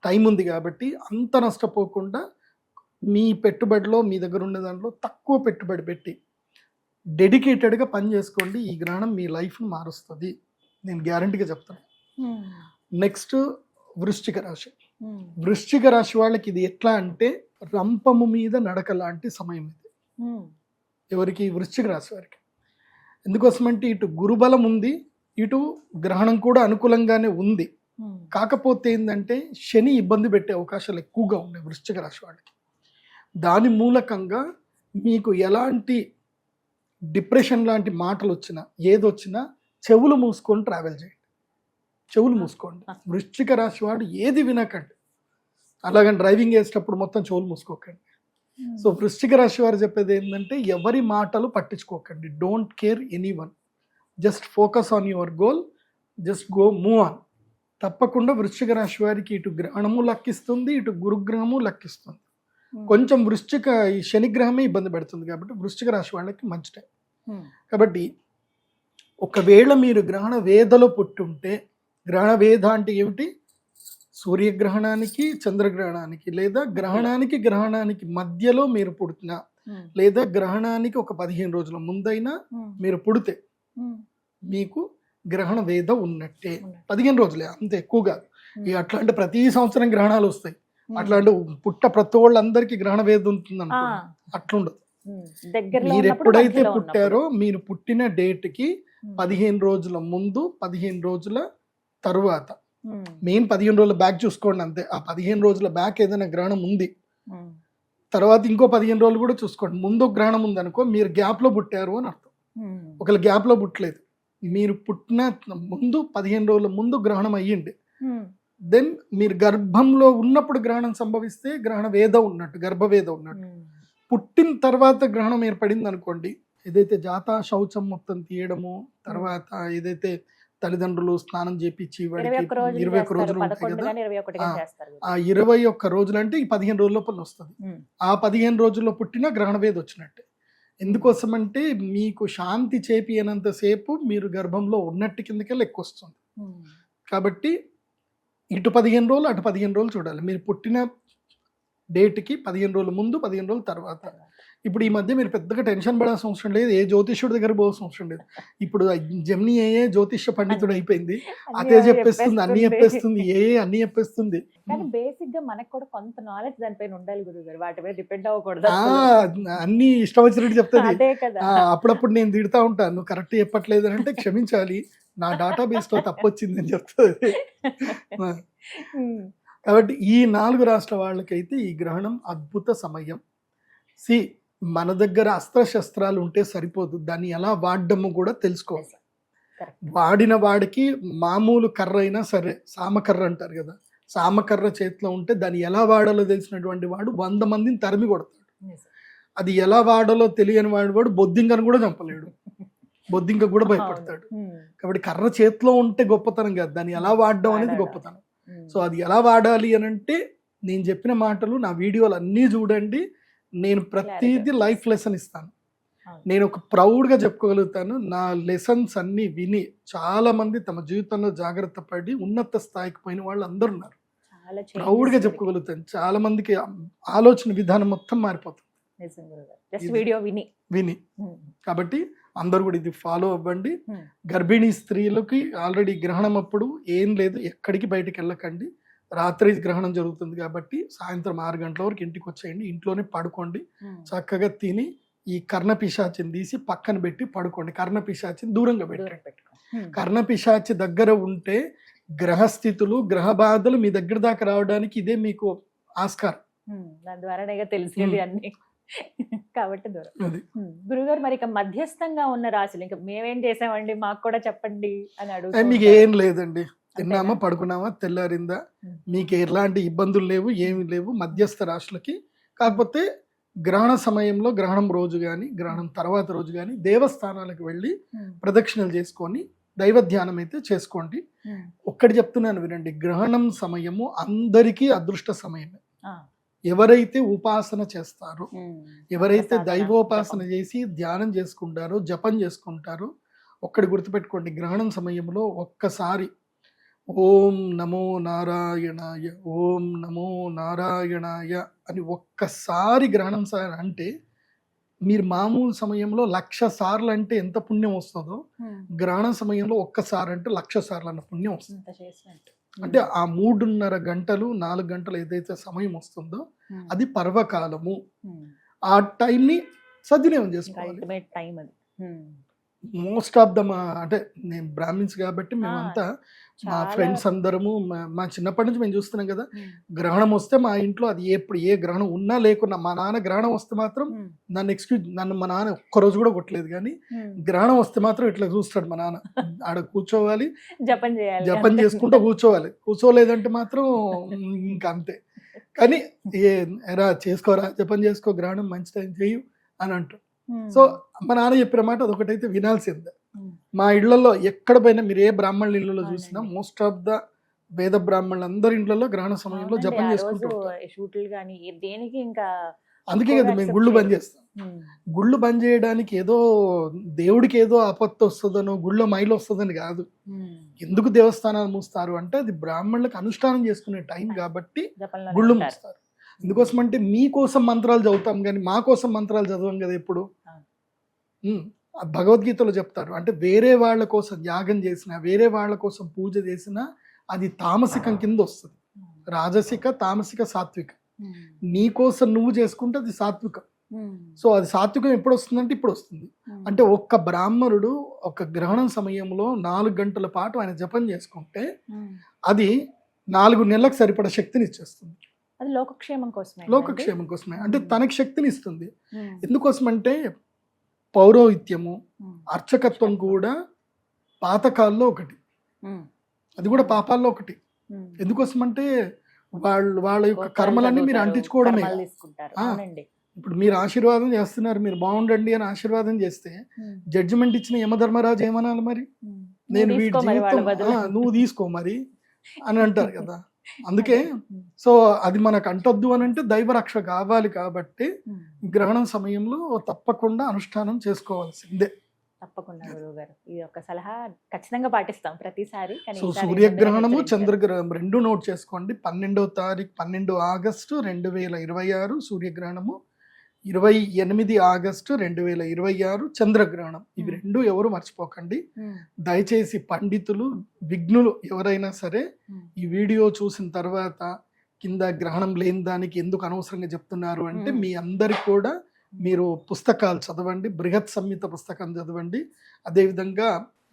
టైం ఉంది కాబట్టి అంత నష్టపోకుండా మీ పెట్టుబడిలో మీ దగ్గర ఉన్న దాంట్లో తక్కువ పెట్టుబడి పెట్టి డెడికేటెడ్గా పని చేసుకోండి. ఈ గ్రహణం మీ లైఫ్ని మారుస్తుంది, నేను గ్యారంటీగా చెప్తాను. నెక్స్ట్ వృశ్చిక రాశి. వృశ్చిక రాశి వాళ్ళకి ఇది ఎట్లా అంటే రంపము మీద నడక లాంటి సమయం ఇది. ఎవరికి? వృశ్చిక రాశి వారికి. ఎందుకోసమంటే ఇటు గురుబలం ఉంది, ఇటు గ్రహణం కూడా అనుకూలంగానే ఉంది. కాకపోతే ఏంటంటే శని ఇబ్బంది పెట్టే అవకాశాలు ఎక్కువగా ఉన్నాయి వృశ్చిక రాశి వాళ్ళకి. దాని మూలకంగా మీకు ఎలాంటి డిప్రెషన్ లాంటి మాటలు వచ్చినా ఏదొచ్చినా చెవులు మూసుకొని ట్రావెల్ చేయండి, చెవులు మూసుకోండి. వృశ్చిక రాశి వాడు ఏది వినకండి, అలాగని డ్రైవింగ్ చేసేటప్పుడు మొత్తం చెవులు మూసుకోకండి. సో వృశ్చిక రాశి వారు చెప్పేది ఏంటంటే ఎవరి మాటలు పట్టించుకోకండి, don't care anyone, just focus on your goal, just go move on. తప్పకుండా వృశ్చిక రాశి వారికి ఇటు గ్రహణము లక్కిస్తుంది, ఇటు గురుగ్రహము లక్కిస్తుంది. కొంచెం ఈ శనిగ్రహమే ఇబ్బంది పెడుతుంది కాబట్టి వృశ్చిక రాశి వాళ్ళకి మంచి టైం. కాబట్టి ఒకవేళ మీరు గ్రహణ వేదలో పుట్టుంటే, గ్రహణ వేద అంటే ఏమిటి? సూర్యగ్రహణానికి చంద్రగ్రహణానికి లేదా గ్రహణానికి మధ్యలో మీరు పుడుతున్నా లేదా గ్రహణానికి ఒక 15 రోజుల ముందైనా మీరు పుడితే మీకు గ్రహణ వేద ఉన్నట్టే. 15 రోజులే, అంత ఎక్కువ కాదు. ఇక అట్లాంటి ప్రతి సంవత్సరం గ్రహణాలు వస్తాయి, అట్లాంటి ప్రతి వాళ్ళందరికీ గ్రహణ వేద ఉంటుంది అనుకో, అట్లుండదు. మీరు ఎప్పుడైతే పుట్టారో మీరు పుట్టిన డేట్కి 15 రోజుల ముందు 15 రోజుల తరువాత, మెయిన్ 15 రోజుల బ్యాక్ చూసుకోండి అంతే. ఆ 15 రోజుల బ్యాక్ ఏదైనా గ్రహణం ఉంది, తర్వాత ఇంకో 15 రోజులు కూడా చూసుకోండి. ముందు గ్రహణం ఉంది అనుకో, మీరు గ్యాప్ లో పుట్టారు అని అర్థం. ఒకవేళ గ్యాప్ లో పుట్టలేదు, మీరు పుట్టిన ముందు 15 రోజుల ముందు గ్రహణం అయ్యింది, దెన్ మీరు గర్భంలో ఉన్నప్పుడు గ్రహణం సంభవిస్తే గ్రహణ వేద ఉన్నట్టు, గర్భవేద ఉన్నట్టు. పుట్టిన తర్వాత గ్రహణం ఏర్పడింది అనుకోండి, ఏదైతే జాతా శౌచం మొత్తం తీయడము, తర్వాత ఏదైతే తల్లిదండ్రులు స్నానం చేపించి 21 రోజులు ఉంటాయి కదా, ఆ 21 రోజులు అంటే ఈ 15 రోజుల లోపల వస్తుంది. ఆ 15 రోజుల్లో పుట్టిన గ్రహణ వేద వచ్చినట్టే. ఎందుకోసమంటే మీకు శాంతి చేపియనంతసేపు మీరు గర్భంలో ఉన్నట్టు కిందకే లెక్క వస్తుంది. కాబట్టి ఇటు 15 రోజులు అటు 15 రోజులు చూడాలి. మీరు పుట్టిన డేట్కి 15 రోజుల ముందు 15 రోజుల తర్వాత. ఇప్పుడు ఈ మధ్య మీరు పెద్దగా టెన్షన్ పడాల్సిన అవసరం లేదు, ఏ జ్యోతిష్యుడి దగ్గర పోవాల్సిన అవసరం లేదు. ఇప్పుడు జెమిని ఏ జ్యోతిష్య పండితుడు అయిపోయింది, అదే చెప్పేస్తుంది, అన్ని చెప్పేస్తుంది, అన్ని చెప్పేస్తుంది. కానీ బేసిక్ గా మనకు కూడా కొంత నాలెడ్జ్ దానిపైన ఉండాలి గురుగారు, వాటి మీద డిపెండ్ అవ్వకూడదు. అన్ని ఇష్టం వచ్చినట్టు చెప్తుంది. అప్పుడప్పుడు నేను తిడతా ఉంటాను, నువ్వు కరెక్ట్ చెప్పట్లేదు అని అంటే క్షమించాలి, నా డేటాబేస్ లో తప్పు వచ్చింది అని చెప్తుంది. కాబట్టి ఈ 4 రాష్ట్ర వాళ్ళకైతే ఈ గ్రహణం అద్భుత సమయం. మన దగ్గర అస్త్రశస్త్రాలు ఉంటే సరిపోదు, దాన్ని ఎలా వాడడము కూడా తెలుసుకోవాలి. వాడిన వాడికి మామూలు కర్ర అయినా సరే, సామకర్ర అంటారు కదా, సామకర్ర చేతిలో ఉంటే దాన్ని ఎలా వాడాలో తెలిసినటువంటి వాడు 100 మందిని తరిమి కొడతాడు. అది ఎలా వాడాలో తెలియని వాడు బొద్దింకను కూడా చంపలేడు, బొద్దింక కూడా భయపడతాడు. కాబట్టి కర్ర చేతిలో ఉంటే గొప్పతనం కాదు, దాన్ని ఎలా వాడడం అనేది గొప్పతనం. సో అది ఎలా వాడాలి అని అంటే నేను చెప్పిన మాటలు, నా వీడియోలు అన్నీ చూడండి. నేను ప్రతిదీ లైఫ్ లెసన్ ఇస్తాను. నేను ఒక ప్రౌడ్గా చెప్పుకోగలుగుతాను, నా లెసన్స్ అన్నీ విని చాలా మంది తమ జీవితంలో జాగ్రత్త పడి ఉన్నత స్థాయికి పోయిన వాళ్ళు అందరూ ఉన్నారు. ప్రౌడ్గా చెప్పుకోగలుగుతాను. చాలా మందికి ఆలోచన విధానం మొత్తం మారిపోతుంది విని. కాబట్టి అందరూ కూడా ఇది ఫాలో అవ్వండి. గర్భిణీ స్త్రీలకి ఆల్రెడీ గ్రహణం అప్పుడు ఏం లేదు, ఎక్కడికి బయటకు వెళ్ళకండి. రాత్రి గ్రహణం జరుగుతుంది కాబట్టి సాయంత్రం 6 గంటల వరకు ఇంటికి వచ్చేయండి, ఇంట్లోనే పడుకోండి. చక్కగా తిని ఈ కర్ణపిశాచిని తీసి పక్కన పెట్టి పడుకోండి. కర్ణపిశాచిని దూరంగా పెట్టండి. కర్ణపిశాచి దగ్గర ఉంటే గ్రహస్థితులు, గ్రహ బాధలు మీ దగ్గర దాకా రావడానికి ఇదే మీకు ఆస్కారం. దాని ద్వారా తెలిసేది అన్ని కాబట్టి దూరం. గురుగారు, మరి ఇక మధ్యస్థంగా ఉన్న రాశులు ఇంకా మేమేం చేసామండి, మాకు కూడా చెప్పండి అని అడుగుతారు. మీకు ఏం లేదండి, తిన్నామా పడుకున్నామా తెల్లారిందా, మీకు ఎలాంటి ఇబ్బందులు లేవు, ఏమి లేవు మధ్యస్థ రాశులకి. కాకపోతే గ్రహణ సమయంలో గ్రహణం రోజు కానీ గ్రహణం తర్వాత రోజు కానీ దేవస్థానాలకు వెళ్ళి ప్రదక్షిణలు చేసుకొని దైవ ధ్యానం అయితే చేసుకోండి. ఒక్కటి చెప్తున్నాను వినండి, గ్రహణం సమయము అందరికీ అదృష్ట సమయమే. ఎవరైతే ఉపాసన చేస్తారో, ఎవరైతే దైవోపాసన చేసి ధ్యానం చేసుకుంటారో, జపం చేసుకుంటారో, ఒక్కటి గుర్తుపెట్టుకోండి, గ్రహణం సమయంలో ఒక్కసారి ఓం నమో నారాయణాయ, ఓం నమో నారాయణాయ అని ఒక్కసారి గ్రహణం అంటే మీరు మామూలు సమయంలో 1,00,000 సార్లు అంటే ఎంత పుణ్యం వస్తుందో, గ్రహణ సమయంలో ఒక్కసారి అంటే 1,00,000 సార్లు అన్న పుణ్యం వస్తుంది. అంటే ఆ 3.5 గంటలు 4 గంటలు ఏదైతే సమయం వస్తుందో అది పర్వకాలము. ఆ టైంని సద్వినియోగం చేసుకోవాలి. మోస్ట్ ఆఫ్ ద అంటే నేను బ్రాహ్మిన్స్ కాబట్టి మేమంతా మా ఫ్రెండ్స్ అందరము మా చిన్నప్పటి నుంచి మేము చూస్తున్నాం కదా, గ్రహణం వస్తే మా ఇంట్లో అది ఎప్పుడు ఏ గ్రహణం ఉన్నా లేకున్నా, మా నాన్న గ్రహణం వస్తే మాత్రం నన్ను మా నాన్న ఒక్కరోజు కూడా కొట్టలేదు, కానీ గ్రహణం వస్తే మాత్రం ఇట్లా చూస్తాడు మా నాన్న. ఆడ కూర్చోవాలి, జపం చేసుకుంటూ కూర్చోవాలి, కూర్చోలేదంటే మాత్రం ఇంకా అంతే. కానీ ఎరా చేసుకోరా, జపం చేసుకో, గ్రహణం మంచి టైం చేయు అని అంటారు. సో మా నాన్న చెప్పిన మాట అదొకటైతే వినాల్సిందే. మా ఇళ్లలో ఎక్కడ పోయినా మీరు ఏ బ్రాహ్మణుల ఇళ్లలో చూసినా మోస్ట్ ఆఫ్ ద వేద బ్రాహ్మణులు అందరి ఇళ్లలో గ్రహణ సమయంలో జపం చేసుకుంటారు. అందుకే కదా మేము గుళ్ళు బంద్ చేస్తాం. గుళ్ళు బంద్ చేయడానికి ఏదో దేవుడికి ఏదో ఆపత్తి వస్తుందనో, గుళ్ళో మైలు వస్తుందని కాదు. ఎందుకు దేవస్థానాలు మూస్తారు అంటే అది బ్రాహ్మణులకు అనుష్ఠానం చేసుకునే టైం కాబట్టి గుళ్ళు మూస్తారు. ఎందుకోసం అంటే మీకోసం మంత్రాలు చదువుతాం కానీ మా కోసం మంత్రాలు చదవం కదా ఎప్పుడు. భగవద్గీతలో చెప్తారు, అంటే వేరే వాళ్ళ కోసం యాగం చేసినా, వేరే వాళ్ళ కోసం పూజ చేసినా అది తామసికం కింద వస్తుంది. రాజసిక, తామసిక, సాత్విక. నీ కోసం నువ్వు చేసుకుంటే అది సాత్వికం. సో అది సాత్వికం ఎప్పుడు వస్తుందంటే ఇప్పుడు వస్తుంది. అంటే ఒక్క బ్రాహ్మణుడు ఒక గ్రహణం సమయంలో 4 గంటల పాటు ఆయన జపం చేసుకుంటే అది 4 నెలలకు సరిపడ శక్తిని ఇచ్చేస్తుంది. అది లోకక్షేమం కోసమే. అంటే తనకి శక్తిని ఇస్తుంది. ఎందుకోసం అంటే పౌరోహిత్యము, అర్చకత్వం కూడా పాతకాల్లో ఒకటి, అది కూడా పాపాల్లో ఒకటి. ఎందుకోసం అంటే వాళ్ళ యొక్క కర్మలన్నీ మీరు అంటించుకోవడమే. ఇప్పుడు మీరు ఆశీర్వాదం చేస్తున్నారు, మీరు బాగుండండి అని ఆశీర్వాదం చేస్తే జడ్జిమెంట్ ఇచ్చిన యమధర్మరాజు ఏమనాలి మరి, నేను వీడి జీవితం నువ్వు తీసుకో మరి అని అంటారు కదా. అందుకే సో అది మనకు అంటొద్దు అని అంటే దైవరక్ష కావాలి కాబట్టి గ్రహణం సమయంలో తప్పకుండా అనుష్ఠానం చేసుకోవాల్సిందే. తప్పకుండా గురువు గారు, ఈ యొక్క సలహా ఖచ్చితంగా పాటిస్తాం ప్రతిసారి. సో సూర్యగ్రహణము, చంద్రగ్రహణం 2 నోట్ చేసుకోండి. 12వ తారీఖు 12 ఆగస్టు 2026 సూర్యగ్రహణము, 28 ఆగస్టు 2026 చంద్రగ్రహణం. ఇవి 2 ఎవరు మర్చిపోకండి. దయచేసి పండితులు, విఘ్నులు ఎవరైనా సరే ఈ వీడియో చూసిన తర్వాత కింద గ్రహణం లేని దానికి ఎందుకు అనవసరంగా చెప్తున్నారు అంటే మీ అందరికి కూడా మీరు పుస్తకాలు చదవండి, బృహత్ సంహిత పుస్తకం చదవండి, అదేవిధంగా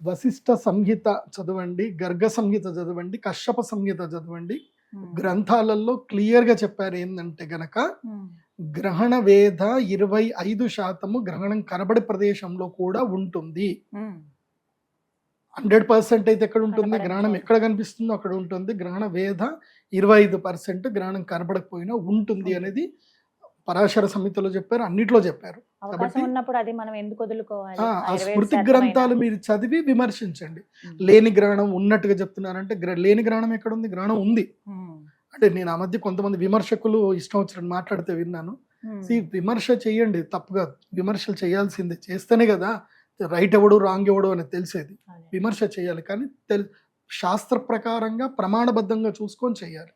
వశిష్ఠ సంహిత చదవండి, గర్గ సంహిత చదవండి, కశ్యప సంహిత చదవండి. గ్రంథాలలో క్లియర్గా చెప్పారు ఏంటంటే గనక గ్రహణ వేద 25% గ్రహణం కనబడే ప్రదేశంలో కూడా ఉంటుంది. 100% అయితే ఎక్కడ ఉంటుంది, గ్రహణం ఎక్కడ కనిపిస్తుందో అక్కడ ఉంటుంది. గ్రహణ వేద 25% గ్రహణం కనబడకపోయినా ఉంటుంది అనేది పరాశర సంహితలో చెప్పారు, అన్నిట్లో చెప్పారు. కాబట్టి ఆ స్మృతి గ్రంథాలు మీరు చదివి విమర్శించండి. లేని గ్రహణం ఉన్నట్టుగా చెప్తున్నారంటే లేని గ్రహణం ఎక్కడ ఉంది, గ్రహణం ఉంది. అంటే నేను ఆ మధ్య కొంతమంది విమర్శకులు ఇష్టం వచ్చినట్టు మాట్లాడితే విన్నాను. విమర్శ చేయండి, తప్పుగా విమర్శలు చేయాల్సిందే, చేస్తేనే కదా రైట్ ఎవడు రాంగ్ ఎవడు అనేది తెలిసేది. విమర్శ చేయాలి కానీ శాస్త్ర ప్రకారంగా ప్రమాణబద్ధంగా చూసుకొని చేయాలి.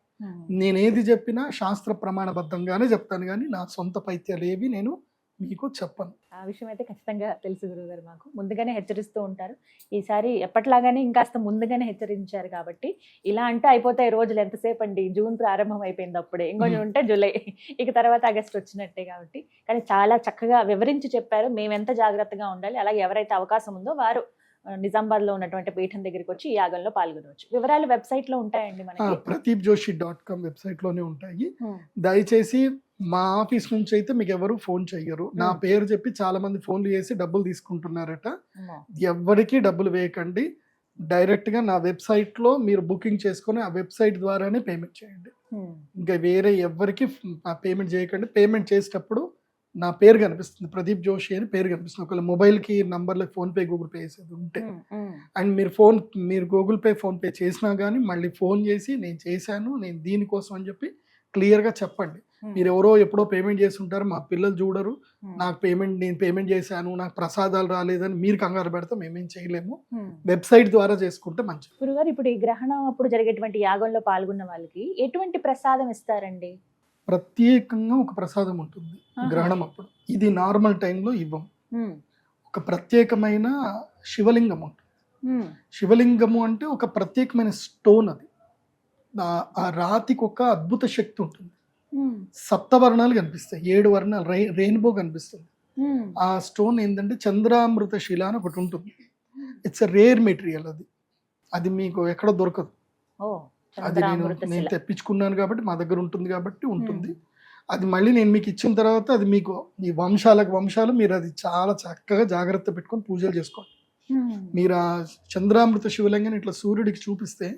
నేనేది చెప్పినా శాస్త్ర ప్రమాణబద్ధంగానే చెప్తాను కానీ నా సొంత పైత్యాలు ఏవి నేను మీకు చెప్పను. ఆ విషయం అయితే ఖచ్చితంగా తెలుసు గురువుగారు, మాకు ముందుగానే హెచ్చరిస్తూ ఉంటారు. ఈసారి ఎప్పటిలాగానే ఇంకాస్త ముందుగానే హెచ్చరించారు కాబట్టి ఇలా అంటే అయిపోతాయి రోజులు, ఎంతసేపు అండి, జూన్ ప్రారంభం అయిపోయింది, అప్పుడే ఇంకొంచెం ఉంటే జూలై, ఇక తర్వాత ఆగస్ట్ వచ్చినట్టే. కాబట్టి కానీ చాలా చక్కగా వివరించి చెప్పారు మేము ఎంత జాగ్రత్తగా ఉండాలి. అలాగే ఎవరైతే అవకాశం ఉందో వారు నిజామాబాద్ లో ఉన్నటువంటి పీఠం దగ్గరికి వచ్చి ఈ యాగంలో పాల్గొనవచ్చు. వివరాలు వెబ్సైట్ లో ఉంటాయండి మనకి, pradeepjoshi.com వెబ్సైట్ లోనే ఉంటాయి. దయచేసి మా ఆఫీస్ నుంచి అయితే మీకు ఎవరు ఫోన్ చెయ్యరు. నా పేరు చెప్పి చాలా మంది ఫోన్లు చేసి డబ్బులు తీసుకుంటున్నారట. ఎవరికి డబ్బులు వేయకండి, డైరెక్ట్ గా నా వెబ్సైట్ లో మీరు బుకింగ్ చేసుకుని ఆ వెబ్సైట్ ద్వారానే పేమెంట్ చేయండి. ఇంకా వేరే ఎవరికి పేమెంట్ చేయకండి. పేమెంట్ చేసేటప్పుడు నా పేరు కనిపిస్తుంది, ప్రదీప్ జోషి అని పేరు కనిపిస్తుంది. ఒకవేళ మొబైల్కి నంబర్లకు ఫోన్పే గూగుల్ పే చేసేది ఉంటే అండ్ మీరు గూగుల్ పే ఫోన్పే చేసినా కానీ మళ్ళీ ఫోన్ చేసి నేను చేశాను, నేను దీనికోసం అని చెప్పి క్లియర్గా చెప్పండి. మీరు ఎవరో ఎప్పుడో పేమెంట్ చేసి ఉంటారు, మా పిల్లలు చూడరు, నేను పేమెంట్ చేశాను, నాకు ప్రసాదాలు రాలేదని మీరు కంగారు పెడితే మేమేం చేయలేము. వెబ్సైట్ ద్వారా చేసుకుంటే మంచిది. గురుగారు, ఇప్పుడు ఈ గ్రహణం అప్పుడు జరిగేటువంటి యాగంలో పాల్గొన్న వాళ్ళకి ఎటువంటి ప్రసాదం ఇస్తారండి? ప్రత్యేకంగా ఒక ప్రసాదం ఉంటుంది గ్రహణం అప్పుడు. ఇది నార్మల్ టైంలో ఇవ్వం. ఒక ప్రత్యేకమైన శివలింగం ఉంటుంది. శివలింగము అంటే ఒక ప్రత్యేకమైన స్టోన్. అది ఆ రాతికి ఒక అద్భుత శక్తి ఉంటుంది. సప్తవర్ణాలు కనిపిస్తాయి, 7 వర్ణాలు, రెయిన్బో కనిపిస్తుంది. ఆ స్టోన్ ఏంటంటే చంద్రామృత శిల అని ఒకటి ఉంటుంది. It's rare material. అది మీకు ఎక్కడ దొరకదు. అది నేను తెప్పించుకున్నాను కాబట్టి మా దగ్గర ఉంటుంది కాబట్టి ఉంటుంది. అది మళ్ళీ నేను మీకు ఇచ్చిన తర్వాత అది మీకు ఈ వంశాలు మీరు అది చాలా చక్కగా జాగ్రత్త పెట్టుకొని పూజలు చేసుకోండి. మీరు ఆ చంద్రామృత శివలింగాన్ని ఇట్లా సూర్యుడికి చూపిస్తే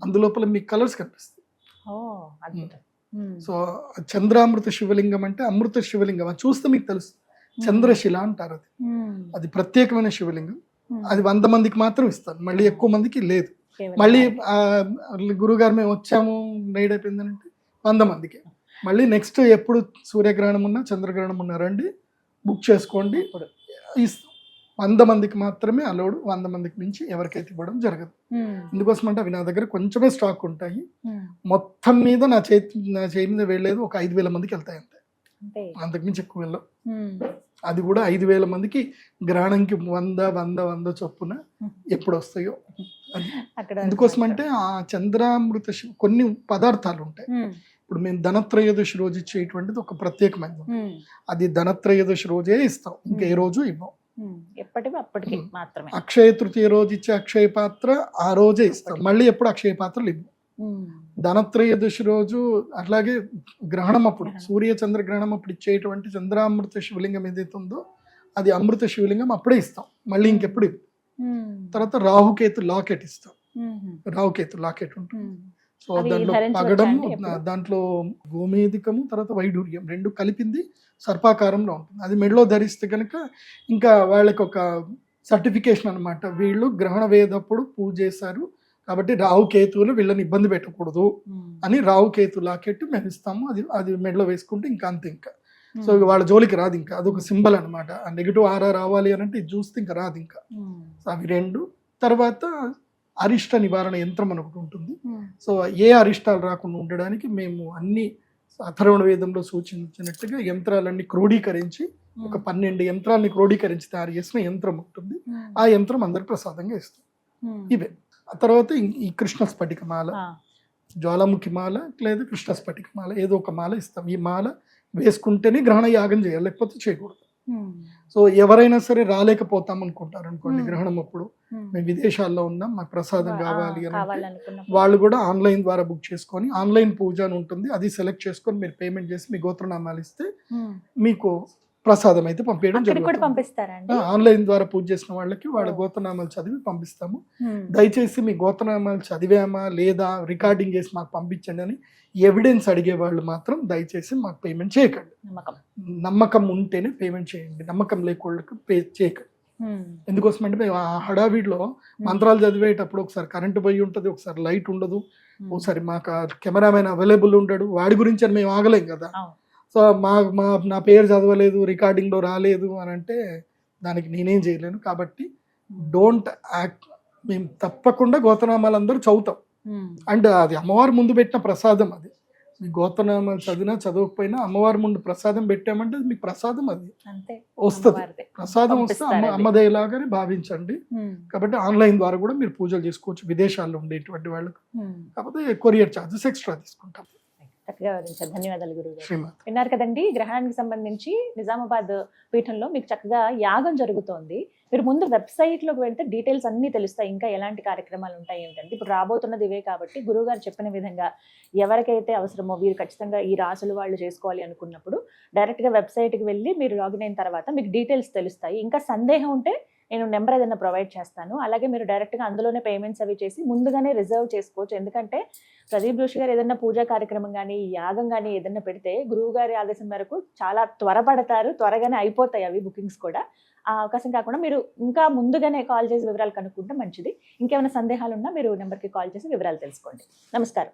అందులోపల మీకు కలర్స్ కనిపిస్తాయి. సో చంద్రామృత శివలింగం అంటే అమృత శివలింగం. అది చూస్తే మీకు తెలుస్తుంది. చంద్రశిల అంటారు. అది ప్రత్యేకమైన శివలింగం. అది 100 మందికి మాత్రం ఇస్తారు, మళ్ళీ ఎక్కువ మందికి లేదు. మళ్ళీ గురుగారు మేము వచ్చాము నైట్ అయిపోయిందంటే 100 మందికి. మళ్ళీ నెక్స్ట్ ఎప్పుడు సూర్యగ్రహణం ఉన్నా చంద్రగ్రహణం ఉన్నా రండి, బుక్ చేసుకోండి. 100 మందికి మాత్రమే అలౌడ్. 100 మందికి మించి ఎవరికైతే ఇవ్వడం జరగదు. ఎందుకోసం అంటే అవి నా దగ్గర కొంచెమే స్టాక్ ఉంటాయి. మొత్తం మీద నా చేయి మీద వెళ్ళలేదు ఒక 5,000 మందికి వెళ్తాయి అంతే, అంతకుమించి ఎక్కువ వెళ్ళవు. అది కూడా 5,000 మందికి గ్రహణంకి 100 చొప్పున ఎప్పుడు వస్తాయో. ఎందుకోసం అంటే ఆ చంద్రామృత కొన్ని పదార్థాలు ఉంటాయి. ఇప్పుడు మేము ధనత్రయోదశి రోజు ఇచ్చేటువంటిది ఒక ప్రత్యేకమైనది. అది ధనత్రయోదశి రోజే ఇస్తాం, ఇంకా ఏ రోజు ఇవ్వం. అప్పటికి మాత్రమే. అక్షయ తృతీయ రోజు ఇచ్చే అక్షయ పాత్ర ఆ రోజే ఇస్తాం, మళ్ళీ ఎప్పుడు అక్షయ పాత్రలు ఇవ్వం. ధనత్రయోదశి రోజు అట్లాగే గ్రహణం అప్పుడు సూర్య చంద్ర గ్రహణం అప్పుడు ఇచ్చేటువంటి చంద్రామృత శివలింగం ఏదైతే ఉందో అది అమృత శివలింగం అప్పుడే ఇస్తాం, మళ్ళీ ఇంకెప్పుడు ఇవ్వం. తర్వాత రాహుకేతు లాకెట్ ఇస్తాం. రాహుకేతు లాకెట్ ఉంటుంది. సో దాంట్లో పగడం, దాంట్లో గోమేధికము, తర్వాత వైడూర్యం 2 కలిపింది సర్పాకారంలో ఉంటుంది. అది మెడలో ధరిస్తే కనుక ఇంకా వాళ్ళకి ఒక సర్టిఫికేషన్ అనమాట, వీళ్ళు గ్రహణ వేదప్పుడు పూజ చేశారు కాబట్టి రాహుకేతువులు వీళ్ళని ఇబ్బంది పెట్టకూడదు అని రాహుకేతు లాకెట్ మేము ఇస్తాము. అది మెడలో వేసుకుంటే ఇంకా అంతే. ఇంకా సో వాళ్ళ జోలికి రాదు. ఇంకా అదొక సింబల్ అనమాట. ఆ నెగిటివ్ ఆరా రావాలి అని అంటే ఇది చూస్తే ఇంకా రాదు. ఇంకా అవి 2. తర్వాత అరిష్ట నివారణ యంత్రం అని ఒకటి ఉంటుంది. సో ఏ అరిష్టాలు రాకుండా ఉండడానికి మేము అన్ని అథర్వణ వేదంలో సూచించినట్టుగా యంత్రాలన్నీ క్రోడీకరించి ఒక 12 యంత్రాలని క్రోడీకరించి తయారు చేసిన యంత్రం ఉంటుంది. ఆ యంత్రం అందరికి ప్రసాదంగా ఇస్తాం. ఇవే. ఆ తర్వాత ఈ కృష్ణ స్ఫటిక మాల, జ్వాలాముఖి మాల లేదా కృష్ణ స్ఫటిక మాల, ఏదో ఒక మాల ఇస్తాం. ఈ మాల వేసుకుంటేనే గ్రహణ యాగం చేయాలి, లేకపోతే చేయకూడదు. సో ఎవరైనా సరే రాలేకపోతాం అనుకుంటారు అనుకోండి, గ్రహణం అప్పుడు మేము విదేశాల్లో ఉన్నాం, మాకు ప్రసాదం కావాలి అని వాళ్ళు కూడా ఆన్లైన్ ద్వారా బుక్ చేసుకొని ఆన్లైన్ పూజ అని ఉంటుంది, అది సెలెక్ట్ చేసుకొని మీరు పేమెంట్ చేసి మీ గోత్రనామాలు ఇస్తే మీకు ప్రసాదం అయితే పంపించడం జరుగుతుంది. ఆన్లైన్ ద్వారా పూజ చేసిన వాళ్ళకి వాళ్ళ గోత్రనామాలు చదివి పంపిస్తాము. దయచేసి మీ గోత్రనామాలు చదివామా లేదా రికార్డింగ్ చేసి మాకు పంపించండి అని ఎవిడెన్స్ అడిగే వాళ్ళు మాత్రం దయచేసి మాకు పేమెంట్ చేయకండి. నమ్మకం ఉంటేనే పేమెంట్ చేయండి, నమ్మకం లేకోళ్ళకి పే చేయకండి. ఎందుకోసం అంటే మేము ఆ హడావిడిలో మంత్రాలు చదివేటప్పుడు ఒకసారి కరెంటు పోయి ఉంటుంది, ఒకసారి లైట్ ఉండదు, ఒకసారి మాకు కెమెరామెన్ అవైలబుల్ ఉండడు, వాడి గురించి అని మేము ఆగలేం కదా. సో నా పేరు చదవలేదు, రికార్డింగ్లో రాలేదు అని అంటే దానికి నేనేం చేయలేను. కాబట్టి డోంట్ యాక్ట్. మేము తప్పకుండా గోత్రనామాలు అందరూ చదువుతాం. అండ్ అది అమ్మవారి ముందు పెట్టిన ప్రసాదం. అది మీ గోత్రనామాలు చదివినా చదవకపోయినా అమ్మవారి ముందు ప్రసాదం పెట్టామంటే మీకు ప్రసాదం అది వస్తుంది. ప్రసాదం వస్తే అమ్మదేలాగానే భావించండి. కాబట్టి ఆన్లైన్ ద్వారా కూడా మీరు పూజలు చేసుకోవచ్చు విదేశాల్లో ఉండేటువంటి వాళ్ళకు. కాకపోతే కొరియర్ ఛార్జెస్ ఎక్స్ట్రా తీసుకుంటాం. చక్కగా వివరించారు, ధన్యవాదాలు గురువు. విన్నారు కదండి, గ్రహణానికి సంబంధించి నిజామాబాద్ పీఠంలో మీకు చక్కగా యాగం జరుగుతోంది. మీరు ముందు వెబ్సైట్లోకి వెళ్తే డీటెయిల్స్ అన్నీ తెలుస్తాయి, ఇంకా ఎలాంటి కార్యక్రమాలు ఉంటాయి ఏంటంటే. ఇప్పుడు రాబోతున్నది ఇవే కాబట్టి గురువు గారు చెప్పిన విధంగా ఎవరికైతే అవసరమో వీరు ఖచ్చితంగా ఈ రాసులు వాళ్ళు చేసుకోవాలి అనుకున్నప్పుడు డైరెక్ట్గా వెబ్సైట్కి వెళ్ళి మీరు లాగిన్ అయిన తర్వాత మీకు డీటెయిల్స్ తెలుస్తాయి. ఇంకా సందేహం ఉంటే నేను నెంబర్ ఏదైనా ప్రొవైడ్ చేస్తాను. అలాగే మీరు డైరెక్ట్గా అందులోనే పేమెంట్స్ అవి చేసి ముందుగానే రిజర్వ్ చేసుకోవచ్చు. ఎందుకంటే ప్రదీప్ జోషి గారు ఏదైనా పూజా కార్యక్రమం కానీ యాగం కానీ ఏదైనా పెడితే గురువు గారి ఆదేశం మేరకు చాలా త్వరపడతారు, త్వరగానే అయిపోతాయి అవి బుకింగ్స్ కూడా. ఆ అవకాశం కాకుండా మీరు ఇంకా ముందుగానే కాల్ చేసి వివరాలు కనుక్కుంటే మంచిది. ఇంకేమైనా సందేహాలు ఉన్నా మీరు నెంబర్కి కాల్ చేసి వివరాలు తెలుసుకోండి. నమస్కారం.